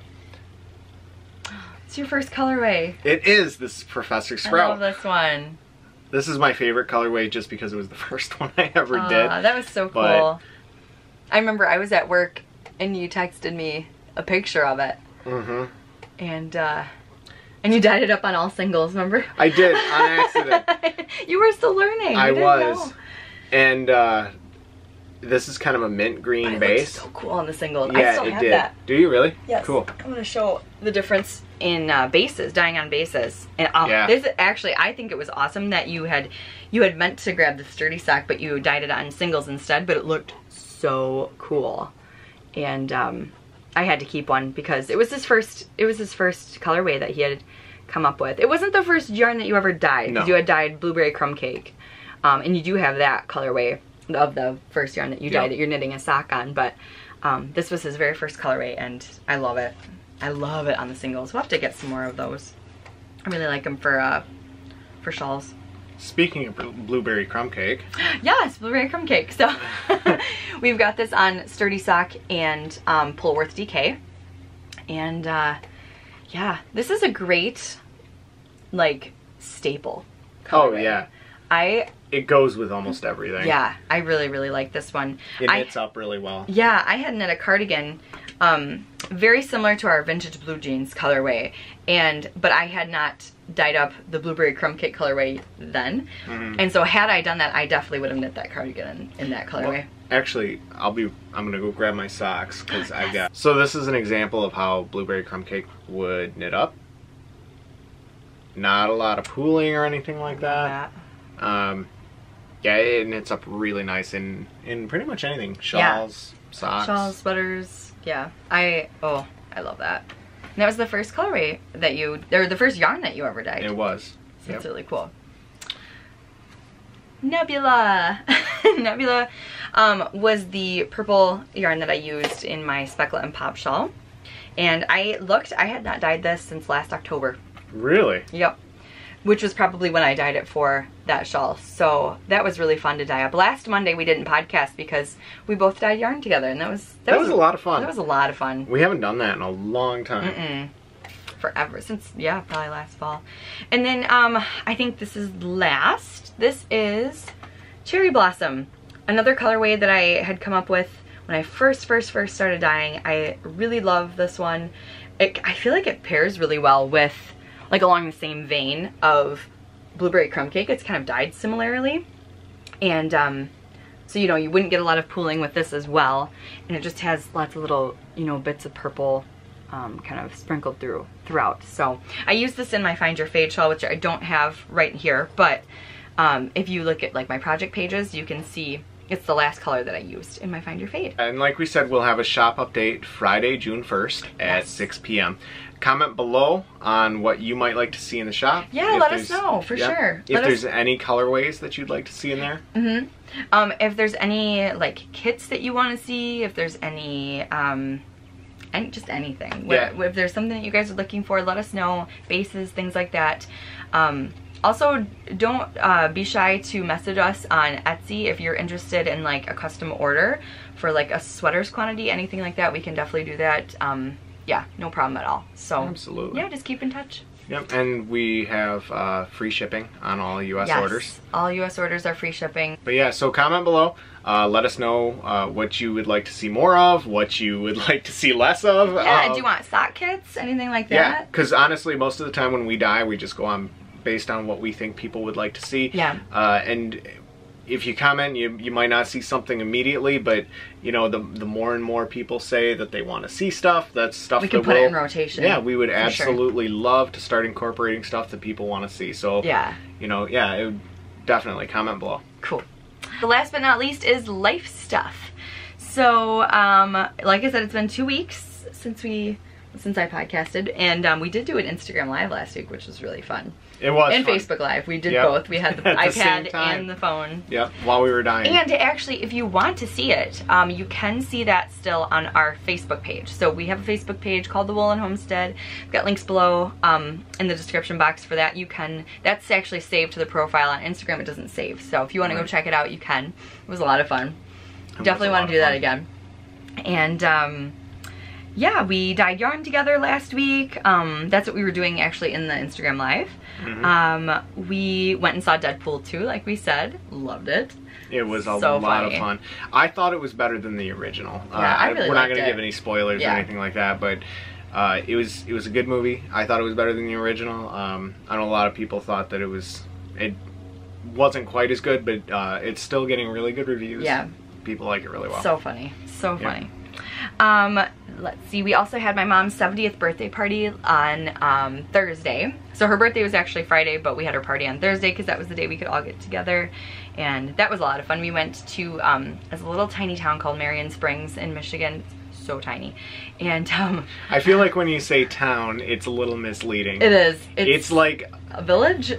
It's your first colorway. It is. This is Professor Sprout. I love this one. This is my favorite colorway just because it was the first one I ever did. That was so cool. But I remember I was at work and you texted me a picture of it. Mm-hmm. And you dyed it up on all singles, remember? I did, on accident. You were still learning. I was. Know. And this is kind of a mint green base. So cool on the singles. Yeah, I still have that. Do you really? Yes. Cool. I'm going to show the difference in bases, dyeing on bases. And this is actually, I think it was awesome that you had meant to grab the sturdy sock, but you dyed it on singles instead, but it looked so cool. And I had to keep one because it was his first colorway that he had come up with. It wasn't the first yarn that you ever dyed, because you had dyed blueberry crumb cake. And you do have that colorway of the first yarn that you dyed that you're knitting a sock on, but this was his very first colorway, and I love it. I love it on the singles. We'll have to get some more of those. I really like them for shawls. Speaking of blueberry crumb cake. Yes, blueberry crumb cake. So we've got this on sturdy sock and Pullworth DK, and yeah, this is a great like staple colorway. Oh yeah. It goes with almost everything. Yeah, I really, really like this one. It knits up really well. Yeah, I had knit a cardigan very similar to our vintage blue jeans colorway, but I had not dyed up the blueberry crumb cake colorway then. Mm-hmm. And so had I done that, I definitely would have knit that cardigan in that colorway. Well, actually, I'm gonna go grab my socks because I've got. So this is an example of how blueberry crumb cake would knit up. Not a lot of pooling or anything like that. Yeah, it knits up really nice in pretty much anything. Shawls, socks. Shawls, sweaters. Yeah. I love that. And that was the first colorway that or the first yarn that you ever dyed. It was. So it's really cool. Nebula. Nebula was the purple yarn that I used in my Speckle and Pop shawl. And I had not dyed this since last October. Really? Yep. Which was probably when I dyed it for that shawl. So that was really fun to dye up. Last Monday we didn't podcast because we both dyed yarn together, and that was a lot of fun. That was a lot of fun. We haven't done that in a long time. Forever, since probably last fall. And then I think this is last. This is Cherry Blossom, another colorway that I had come up with when I first started dyeing. I really love this one. I feel like it pairs really well with, like, along the same vein of blueberry crumb cake. It's kind of dyed similarly, and so you wouldn't get a lot of pooling with this as well, and it just has lots of little bits of purple kind of sprinkled throughout. So I use this in my Find Your Fade shawl, which I don't have right here, but if you look at like my project pages, you can see it's the last color that I used in my Find Your Fade. And like we said, we'll have a shop update Friday, June 1st at 6 p.m. Comment below on what you might like to see in the shop. Yeah, let us know, for sure. If there's any colorways that you'd like to see in there. Mm-hmm. If there's any like kits that you want to see, if there's any just anything. Yeah. If there's something that you guys are looking for, let us know. Bases, things like that. Also, don't be shy to message us on Etsy if you're interested in like a custom order for like a sweaters quantity, anything like that. We can definitely do that. Yeah, no problem at all. So absolutely. Yeah, just keep in touch. Yep, and we have free shipping on all U.S. orders. All U.S. orders are free shipping. But yeah, so comment below. Let us know what you would like to see more of, what you would like to see less of. Yeah, do you want sock kits, anything like that? Yeah, because honestly, most of the time when we dye, we just go on based on what we think people would like to see. Yeah. And if you comment, you might not see something immediately, but the more and more people say that they want to see stuff, that's stuff we can put it in rotation. Yeah, we would absolutely love to start incorporating stuff that people want to see. So yeah, it would definitely comment below. Cool. The last but not least is life stuff. So like I said, it's been 2 weeks since I podcasted, and we did do an Instagram live last week, which was really fun. It was And fun. Facebook Live. We did both. We had the iPad and the phone. Yep, while we were dying. And actually, if you want to see it, you can see that still on our Facebook page. So we have a Facebook page called the Woolen Homestead. We've got links below in the description box for that. You can, that's actually saved to the profile on Instagram. It doesn't save. So if you want to go check it out, you can. It was a lot of fun. Definitely want to do that again. And yeah, we dyed yarn together last week. That's what we were doing actually in the Instagram Live. We went and saw Deadpool 2, like we said. Loved it. It was a lot of fun. I thought it was better than the original. Yeah, I really we're not liked going to it. give any spoilers or anything like that, but it was a good movie. I thought it was better than the original. I know a lot of people thought that it wasn't quite as good, but it's still getting really good reviews. Yeah. People like it really well. So funny. So funny. Let's see, we also had my mom's 70th birthday party on Thursday. So her birthday was actually Friday, but we had her party on Thursday because that was the day we could all get together. And that was a lot of fun. We went to a little tiny town called Marion Springs in Michigan. It's so tiny. And I feel like when you say town, it's a little misleading. it is. It's like a village.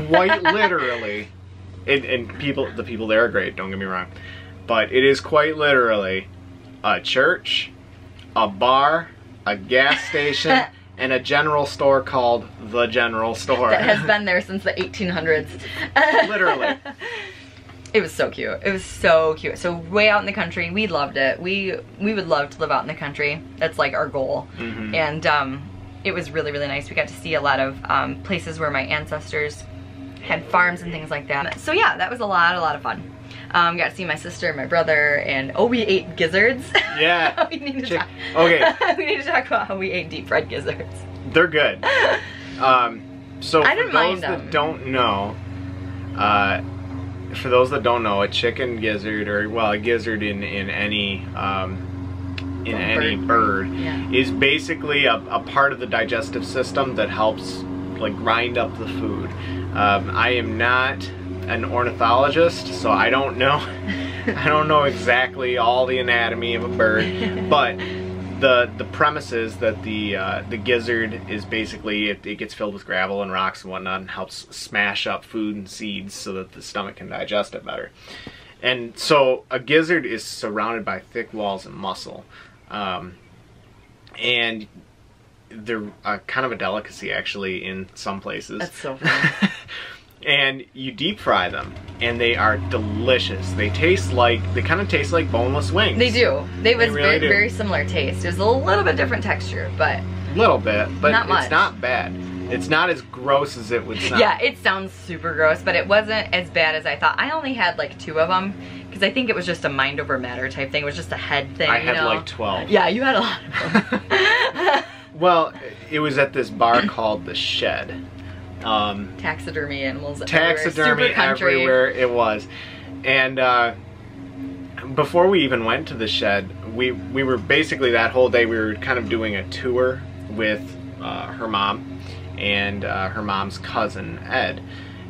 quite literally. And the people there are great, don't get me wrong. But it is quite literally a church, a bar, a gas station, and a general store called The General Store. That has been there since the 1800s. Literally. It was so cute. It was so cute. So way out in the country, we loved it. We would love to live out in the country. That's like our goal. And it was really, really nice. We got to see a lot of places where my ancestors had farms and things like that. So yeah, that was a lot of fun. Got to see my sister and my brother, and we ate gizzards. Yeah. we need to talk. Okay. We need to talk about how we ate deep fried gizzards. They're good. So I for didn't mind those them. that don't know, a chicken gizzard, or well, a gizzard in any bird is basically a part of the digestive system that helps like grind up the food. I am not an ornithologist, so I don't know exactly all the anatomy of a bird, but the premise is that the gizzard is basically it gets filled with gravel and rocks and whatnot and helps smash up food and seeds so that the stomach can digest it better. And so a gizzard is surrounded by thick walls and muscle, and they're kind of a delicacy actually in some places. That's so funny. And you deep fry them, and they are delicious. They kind of taste like boneless wings. They do. They was really do. very similar taste. There's a little bit different texture, but A little bit, but not much. It's not bad. It's not as gross as it would sound. Yeah, it sounds super gross, but it wasn't as bad as I thought. I only had like 2 of them because I think it was just a mind over matter type thing. It was just a head thing. I had like 12. Yeah, you had a lot of them. Well, it was at this bar called The Shed. Taxidermy animals Taxidermy everywhere it was. And before we even went to The Shed, we were basically that whole day we were kind of doing a tour with her mom and her mom's cousin Ed,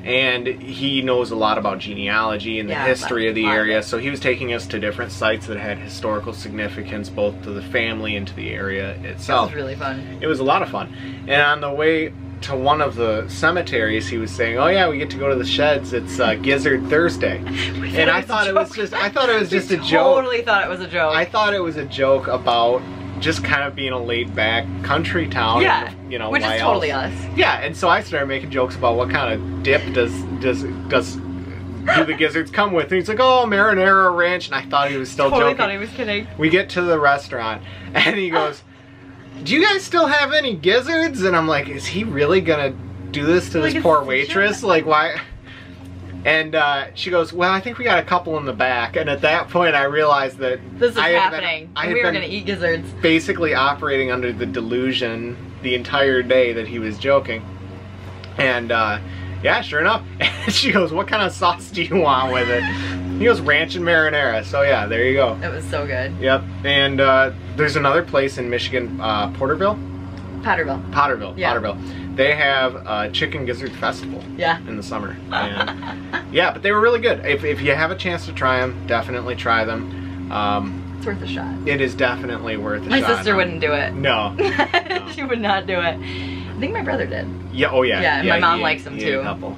and he knows a lot about genealogy and the history of the area, so he was taking us to different sites that had historical significance both to the family and to the area itself. It was really fun. It was a lot of fun. And on the way to one of the cemeteries, he was saying, "Oh yeah, we get to go to the sheds. It's Gizzard Thursday," and I thought it was just a joke. Totally thought it was a joke. I thought it was a joke about just kind of being a laid-back country town. Yeah, and, you know, which is totally us. Yeah, and so I started making jokes about what kind of dip do the gizzards come with, and he's like, "Oh, marinara ranch," and I thought he was still joking. Thought he was kidding. We get to the restaurant, and he goes, "Do you guys still have any gizzards?" And I'm like, is he really gonna do this to this poor waitress? Like, why? And she goes, "Well, I think we got a couple in the back." And at that point, I realized that this is happening. We were gonna eat gizzards. Basically operating under the delusion the entire day that he was joking. And yeah, sure enough. And she goes, "What kind of sauce do you want with it?" He goes, "Ranch and marinara." So yeah, there you go. It was so good. Yep. And there's another place in Michigan, Potterville. Yeah. Potterville. They have a chicken gizzard festival. Yeah. In the summer. And, yeah, but they were really good. If you have a chance to try them, definitely try them. It's worth a shot. It is definitely worth a shot. My sister wouldn't do it. No. She would not do it. I think my brother did. Yeah, oh yeah. Yeah, and my mom likes them too. A couple.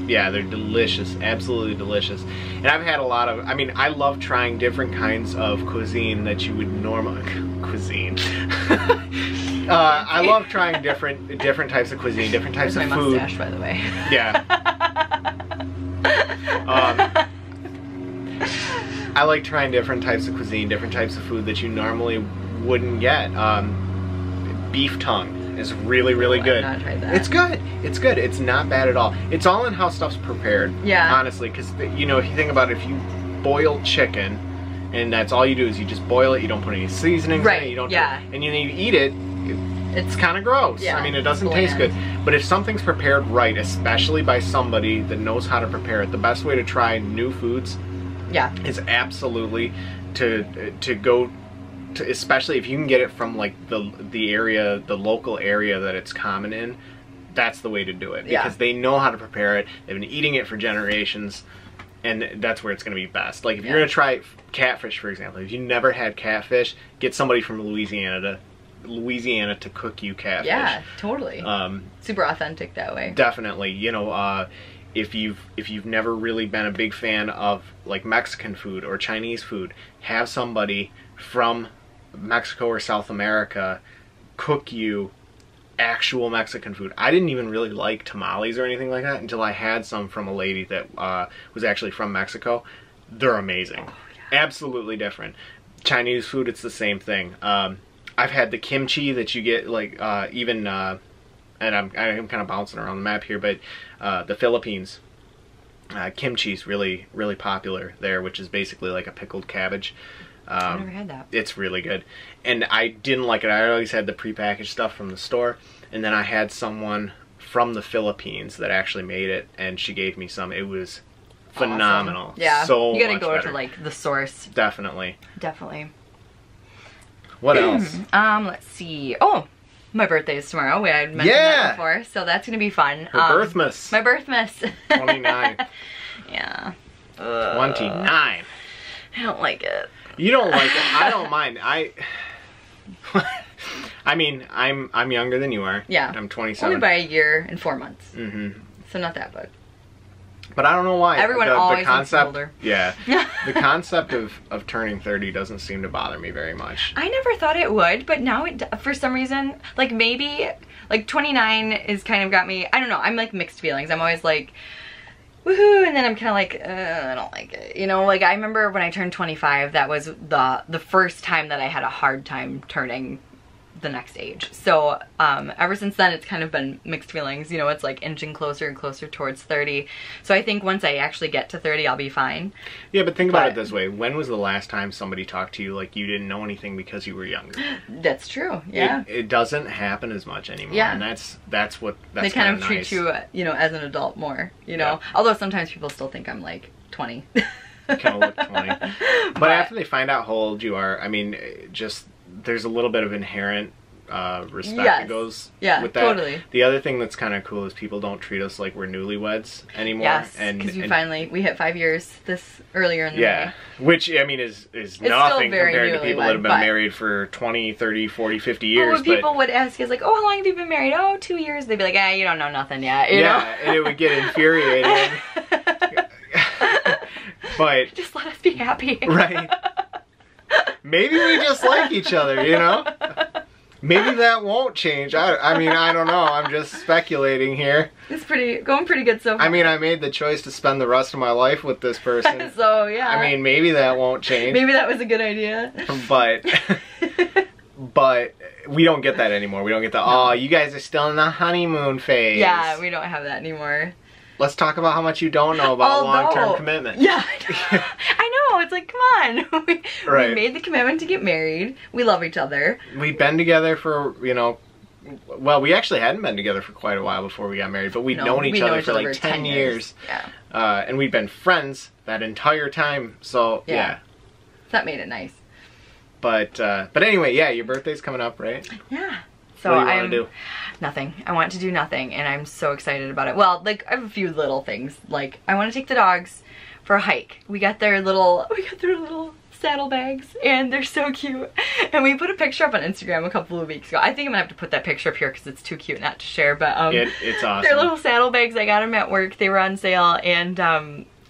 Yeah, they're delicious, absolutely delicious. And I've had a lot of, I mean, I love trying different kinds of cuisine that you would normally, cuisine. I love trying different types of cuisine, different types of food. Mustache, by the way. Yeah. I like trying different types of cuisine, different types of food that you normally wouldn't get. Beef tongue is really, really good. I've not tried that. It's good. It's good. It's not bad at all. It's all in how stuff's prepared. Yeah. Honestly, because you know, if you think about it, if you boil chicken, and that's all you do is you just boil it. You don't put any seasonings in it. You don't. And you eat it. It's kind of gross. Yeah, I mean, it doesn't taste good. But if something's prepared right, especially by somebody that knows how to prepare it, the best way to try new foods, is absolutely to go. Especially if you can get it from like the area, the local area that it's common in, that's the way to do it, because they know how to prepare it. They've been eating it for generations, and that's where it's going to be best. Like if you're going to try catfish, for example, if you never had catfish, get somebody from Louisiana to cook you catfish. Yeah, totally. Super authentic that way. Definitely. You know, if you've never really been a big fan of like Mexican food or Chinese food, have somebody from Mexico or South America cook you actual Mexican food. I didn't even really like tamales or anything like that until I had some from a lady that was actually from Mexico. They're amazing. Oh, yeah. Absolutely different. Chinese food, it's the same thing. I've had the kimchi that you get like even and I'm kind of bouncing around the map here, but the Philippines, kimchi's really popular there, which is basically like a pickled cabbage. I've never had that. It's really good. And I didn't like it. I always had the prepackaged stuff from the store. And then I had someone from the Philippines that actually made it, and she gave me some. It was phenomenal. Awesome. Yeah. So you gotta go to like the source. Definitely. Definitely. What else? Let's see. Oh, my birthday is tomorrow. I had mentioned that before, so that's gonna be fun. Her birthmas. My birthmas. 29. Yeah. 29. I don't like it. You don't like it. I don't mind. I mean, I'm younger than you are. Yeah. I'm 27. Only by a year and 4 months. Mm-hmm. So not that bad. But I don't know why. Everyone always wants older. Yeah. The concept of turning 30 doesn't seem to bother me very much. I never thought it would, but now it, for some reason, like maybe, like 29 is kind of got me, I don't know, I'm like mixed feelings. I'm always like, woohoo, and then I'm kind of like, I don't like it. You know, like I remember when I turned 25, that was the first time that I had a hard time turning the next age. So ever since then, it's kind of been mixed feelings. You know, it's like inching closer and closer towards 30. So I think once I actually get to 30, I'll be fine. Yeah, but think about it this way. When was the last time somebody talked to you like you didn't know anything because you were younger? That's true, yeah. It doesn't happen as much anymore. Yeah. And that's they kind of treat you, you know, as an adult more, you know? Yeah. Although sometimes people still think I'm like 20. You kind of look 20. But after they find out how old you are, I mean, just there's a little bit of inherent respect that goes with that. Totally. The other thing that's kind of cool is people don't treat us like we're newlyweds anymore. Yes, because we hit 5 years earlier in the May. Which, I mean, is nothing compared to people that have been married for 20, 30, 40, 50 years. But people would ask us, like, oh, how long have you been married? Oh, 2 years. They'd be like, you don't know nothing yet. You know? And it would get infuriating. But just let us be happy. Right. Maybe we just like each other, you know? Maybe that won't change. I mean, I don't know. I'm just speculating here. It's going pretty good so far. I mean, I made the choice to spend the rest of my life with this person. So, yeah. I mean, maybe that won't change. Maybe that was a good idea. But we don't get that anymore. We don't get the, oh, you guys are still in the honeymoon phase. Yeah, we don't have that anymore. Let's talk about how much you don't know about long-term commitment. Yeah, I know. It's like, come on. We made the commitment to get married. We love each other. We've been together for, you know, well, we actually hadn't been together for quite a while before we got married, but we'd known each other for like 10 years. Yeah. And we'd been friends that entire time, so yeah. That made it nice. But anyway, yeah, your birthday's coming up, right? Yeah. So what do you want to do? Nothing. I want to do nothing, and I'm so excited about it. Well, like, I have a few little things. Like, I want to take the dogs for a hike. We got their little saddlebags, and they're so cute. And we put a picture up on Instagram a couple of weeks ago. I think I'm gonna have to put that picture up here because it's too cute not to share, but it's awesome. They're little saddlebags. I got them at work. They were on sale, and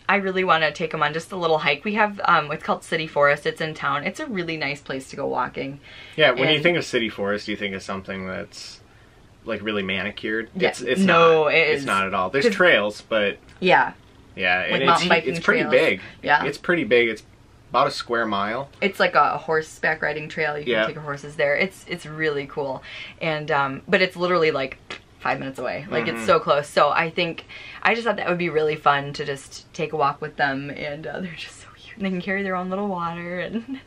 I really want to take them on just a little hike. We have, it's called City Forest. It's in town. It's a really nice place to go walking. Yeah, when you think of City Forest, you think of something that's like really manicured. Yeah. It's not at all. There's trails, but yeah, and mountain biking it's pretty trails. big. Yeah, it's pretty big. It's about a square mile. It's like a horseback riding trail. You can take your horses there. It's really cool, and but it's literally like 5 minutes away. Like it's so close. So I just thought that would be really fun to just take a walk with them, and they're just so cute. And they can carry their own little water, and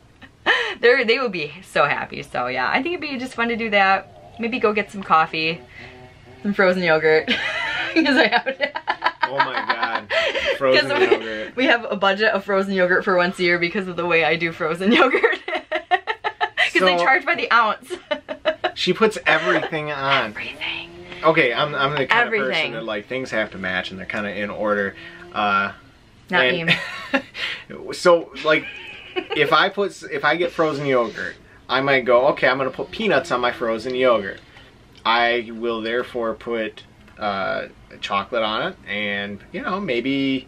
they would be so happy. So yeah, I think it'd be just fun to do that. Maybe go get some coffee, some frozen yogurt, because I have to. Oh my god, frozen yogurt. We have a budget of frozen yogurt for once a year because of the way I do frozen yogurt. Because they charge by the ounce. She puts everything on. Everything. Okay, I'm the kind of person that like things have to match and they're kind of in order. Not me. So like, if I get frozen yogurt, I might go, okay, I'm gonna put peanuts on my frozen yogurt. I will therefore put chocolate on it, and you know, maybe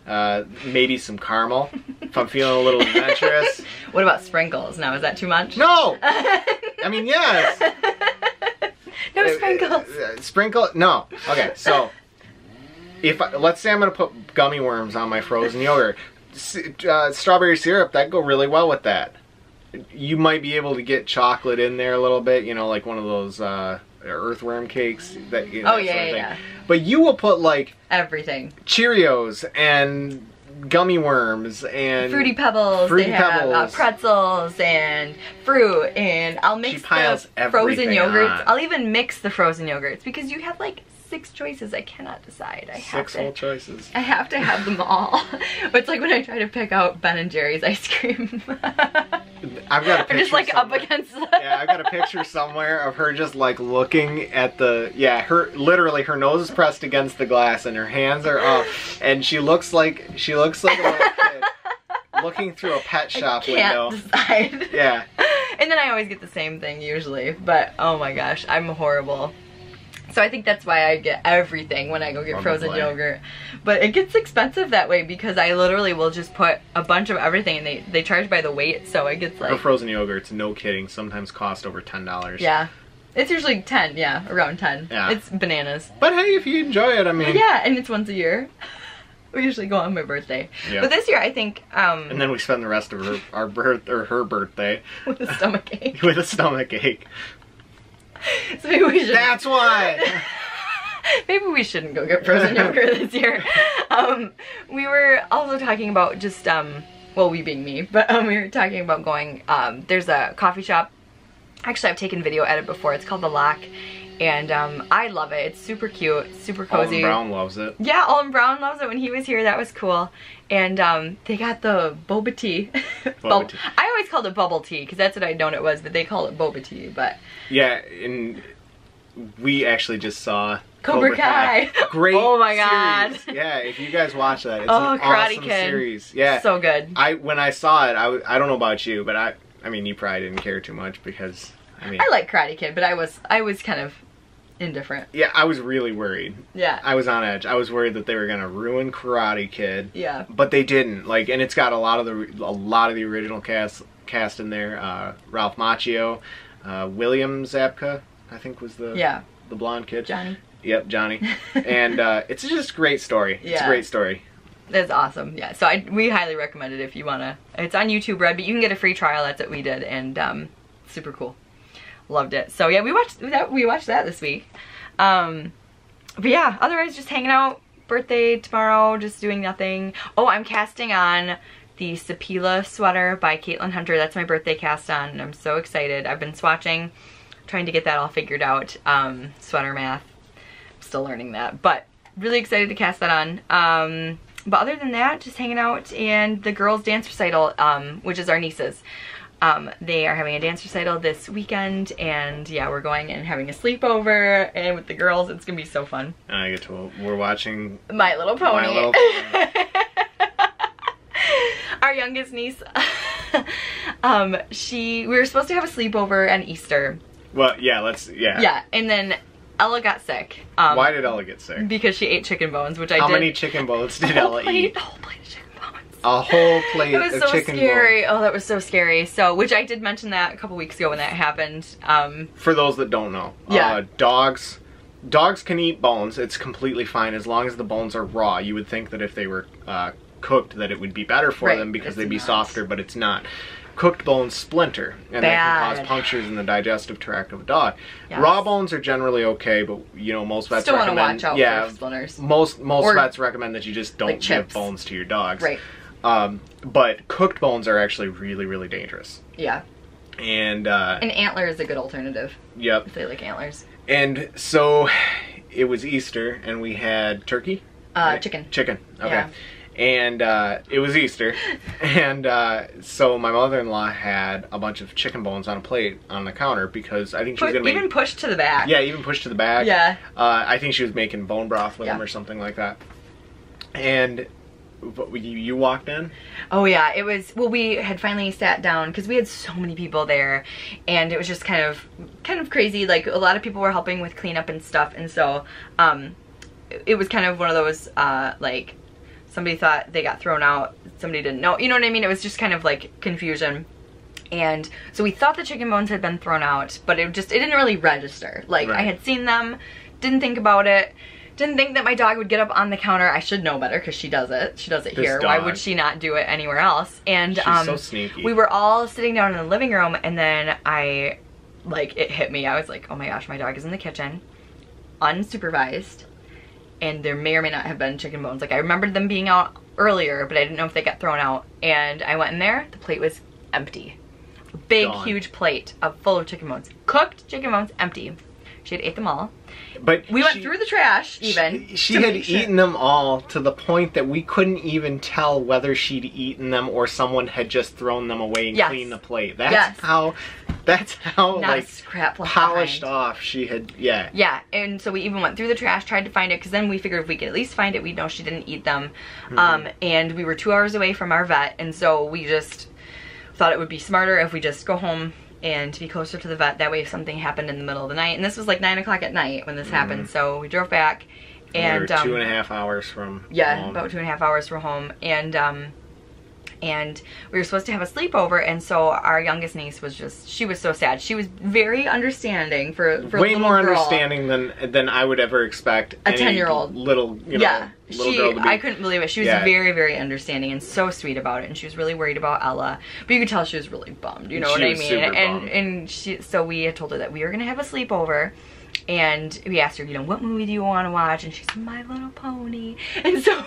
some caramel if I'm feeling a little adventurous. What about sprinkles? Now, is that too much? No. I mean, yes. No sprinkles. Sprinkle? No. Okay, so let's say I'm gonna put gummy worms on my frozen yogurt, strawberry syrup, that'd go really well with that. You might be able to get chocolate in there a little bit, you know, like one of those earthworm cakes that, you know, yeah. But you will put like everything. Cheerios and gummy worms and Fruity Pebbles. They have pretzels and fruit, and I'll mix the frozen yogurts. I'll even mix the frozen yogurts because you have like 6 choices. I cannot decide. Six whole choices. I have to have them all. But it's like when I try to pick out Ben & Jerry's ice cream. I've got a picture. I'm just like somewhere. up against the... Yeah, I've got a picture somewhere of her just like looking at the, literally her nose is pressed against the glass and her hands are up, and she looks like a little kid looking through a pet shop window. Decide. Yeah. And then I always get the same thing usually, but oh my gosh, I'm horrible. So I think that's why I get everything when I go get frozen yogurt. But it gets expensive that way because I literally will just put a bunch of everything, and they charge by the weight, so it gets like... Her frozen yogurts, no kidding, sometimes cost over $10. Yeah. It's usually 10, yeah, around 10. Yeah. It's bananas. But hey, if you enjoy it, I mean... Yeah, and it's once a year. We usually go on my birthday. Yeah. But this year I think... and then we spend the rest of her birthday... with a stomach ache. With a stomach ache. So maybe we should... That's why! Maybe we shouldn't go get frozen yogurt this year. We were also talking about just, well, we being me, but we were talking about going, there's a coffee shop. Actually, I've taken video at it before. It's called The Lock, and I love it. It's super cute, super cozy. Alden Brown loves it. Yeah, Alden Brown loves it. When he was here, that was cool. And they got the boba tea. Boba tea. I always called it bubble tea because that's what I'd known it was, but they call it boba tea. But yeah, and we actually just saw Cobra Kai. Great. Oh my god. Series. Yeah, if you guys watch that, it's an awesome series. Yeah, so good. When I saw it, I don't know about you, but I mean, you probably didn't care too much because I like Karate Kid, but I was kind of indifferent. Yeah, I was really worried. Yeah. I was on edge. I was worried that they were gonna ruin Karate Kid. Yeah. But they didn't. Like, and it's got a lot of the original cast in there. Ralph Macchio, William Zabka, I think was the blonde kid. Johnny. Yep, Johnny. And it's just a great story. Yeah. It's a great story. That's awesome. Yeah. So we highly recommend it if you wanna. It's on YouTube Red, but you can get a free trial. That's what we did, and super cool. Loved it. So yeah, we watched that this week. But yeah, otherwise just hanging out. Birthday tomorrow, just doing nothing. Oh, I'm casting on the Sapila sweater by Caitlin Hunter. That's my birthday cast on, and I'm so excited. I've been swatching, trying to get that all figured out. Sweater math. I'm still learning that, but really excited to cast that on. But other than that, just hanging out, and the girls' dance recital, which is our nieces. They are having a dance recital this weekend, and yeah, we're going and having a sleepover, and with the girls, it's gonna be so fun. And we're watching My Little Pony. My Little Pony. Our youngest niece, we were supposed to have a sleepover on Easter. Well, yeah, Yeah, and then Ella got sick. Why did Ella get sick? Because she ate chicken bones, which I did. How many chicken bones did Ella eat? A whole plate of chicken bones. A whole plate of chicken bones. It was so scary. Oh, that was so scary. So, which I did mention that a couple weeks ago when that happened. For those that don't know, dogs can eat bones. It's completely fine as long as the bones are raw. You would think that if they were cooked that it would be better for them because they'd be softer, but it's not. Cooked bones splinter, and they can cause punctures in the digestive tract of a dog. Yes. Raw bones are generally okay, but you know, most vets still recommend, want to watch out for splinters. Most vets recommend that you just don't give bones to your dogs. Right. But cooked bones are actually really, really dangerous. Yeah. And an antler is a good alternative. Yep. If they like antlers. And so it was Easter, and we had turkey. Chicken. Chicken. Okay. Yeah. And it was Easter, and so my mother-in-law had a bunch of chicken bones on a plate on the counter because I think she was gonna make... Even pushed to the back. Yeah, even pushed to the back. Yeah. I think she was making bone broth with them or something like that. And you walked in? Oh yeah, it was, well, we had finally sat down because we had so many people there, and it was just kind of crazy. Like, a lot of people were helping with cleanup and stuff, and so it was kind of one of those like, somebody thought they got thrown out, somebody didn't know, you know what I mean? It was just kind of like confusion. And so we thought the chicken bones had been thrown out, but it didn't really register. Like, I had seen them, didn't think about it, didn't think that my dog would get up on the counter. I should know better because she does it. She does it here. Why would she not do it anywhere else? And she's so sneaky. We were all sitting down in the living room, and then it hit me. I was like, oh my gosh, my dog is in the kitchen, unsupervised. And there may or may not have been chicken bones. Like, I remembered them being out earlier, but I didn't know if they got thrown out. And I went in there, the plate was empty. A big, huge plate full of chicken bones. Cooked chicken bones, empty. She had ate them all. But we went through the trash, even. She had eaten them all to the point that we couldn't even tell whether she'd eaten them or someone had just thrown them away and cleaned the plate. That's how like, polished off she had, Yeah, and so we even went through the trash, tried to find it, because then we figured if we could at least find it, we'd know she didn't eat them. And we were 2 hours away from our vet, and so we just thought it would be smarter if we just go home and to be closer to the vet. That way if something happened in the middle of the night, and this was like 9 o'clock at night when this happened, so we drove back. And we were 2.5 hours from home. About 2.5 hours from home. And we were supposed to have a sleepover, and so our youngest niece was she was so sad. She was very understanding for a way more girl. Understanding than I would ever expect a 10-year-old little little girl to be. I couldn't believe it. She was very, very understanding and so sweet about it, and she was really worried about Ella, but you could tell she was really bummed, you know what I mean? So we had told her that we were gonna have a sleepover. And we asked her, you know, what movie do you want to watch? And she said, My Little Pony. And so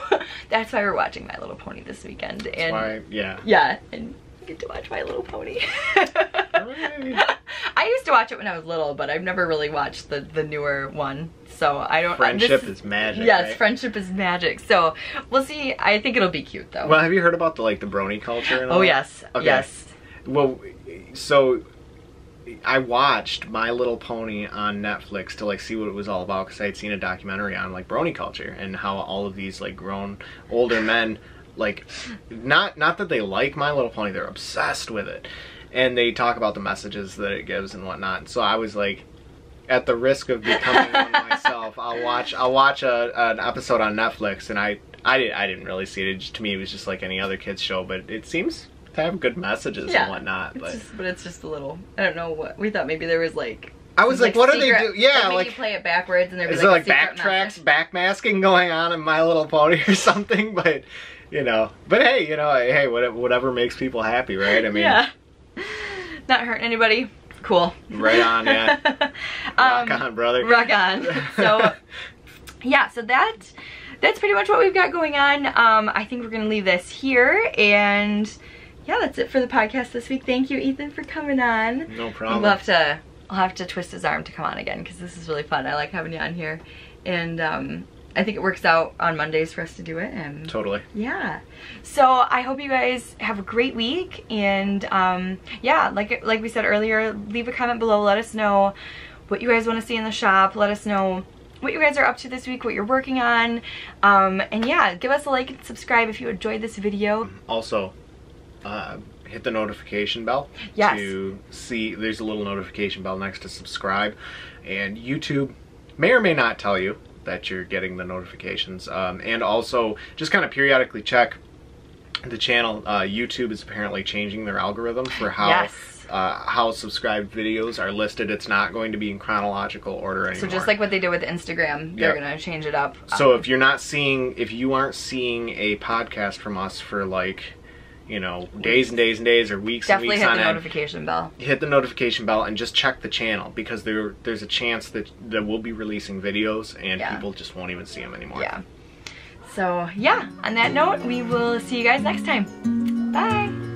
that's why we're watching My Little Pony this weekend. And why, yeah, and we get to watch My Little Pony. I used to watch it when I was little, but I've never really watched the newer one. So I don't. Friendship is magic. Yes, right? Friendship is magic. So we'll see. I think it'll be cute though. Well, have you heard about the brony culture? And all that? Yes. Okay. Yes. Well, so I watched My Little Pony on Netflix to see what it was all about, because I had seen a documentary on brony culture and how all of these grown older men not that they like My Little Pony, they're obsessed with it, and they talk about the messages that it gives and whatnot. So I was like, at the risk of becoming one myself, I'll watch an episode on Netflix, and I didn't really see it. To me, it was just like any other kids show, but it seems to have good messages and whatnot. But it's just a little, I don't know what, we thought maybe there was I was like, what do they do? Yeah, maybe you play it backwards and there'd be is there backtracks, backmasking going on in My Little Pony or something? But, but hey, whatever makes people happy, right? I mean, not hurting anybody. Cool. Right on, yeah. Rock on, brother. Rock on. So, yeah, so that's pretty much what we've got going on. I think we're gonna leave this here, and yeah, that's it for the podcast this week. Thank you, Ethan, for coming on. No problem. I'll have to twist his arm to come on again, because this is really fun. I like having you on here, and I think it works out on Mondays for us to do it. And totally. Yeah. So I hope you guys have a great week, and yeah, like we said earlier, leave a comment below. Let us know what you guys want to see in the shop. Let us know what you guys are up to this week, what you're working on, and yeah, give us a like and subscribe if you enjoyed this video. Also, hit the notification bell. Yes. To see, there's a little notification bell next to subscribe. And YouTube may or may not tell you that you're getting the notifications. And also, just kind of periodically check the channel. YouTube is apparently changing their algorithm for how how subscribed videos are listed. It's not going to be in chronological order anymore. So just like what they did with Instagram, they're gonna change it up. So if you aren't seeing a podcast from us for like, you know, days and days and days or weeks and weeks on end, definitely hit the notification bell. Hit the notification bell and just check the channel, because there's a chance that we'll be releasing videos and people just won't even see them anymore. Yeah. So yeah, on that note, we will see you guys next time. Bye.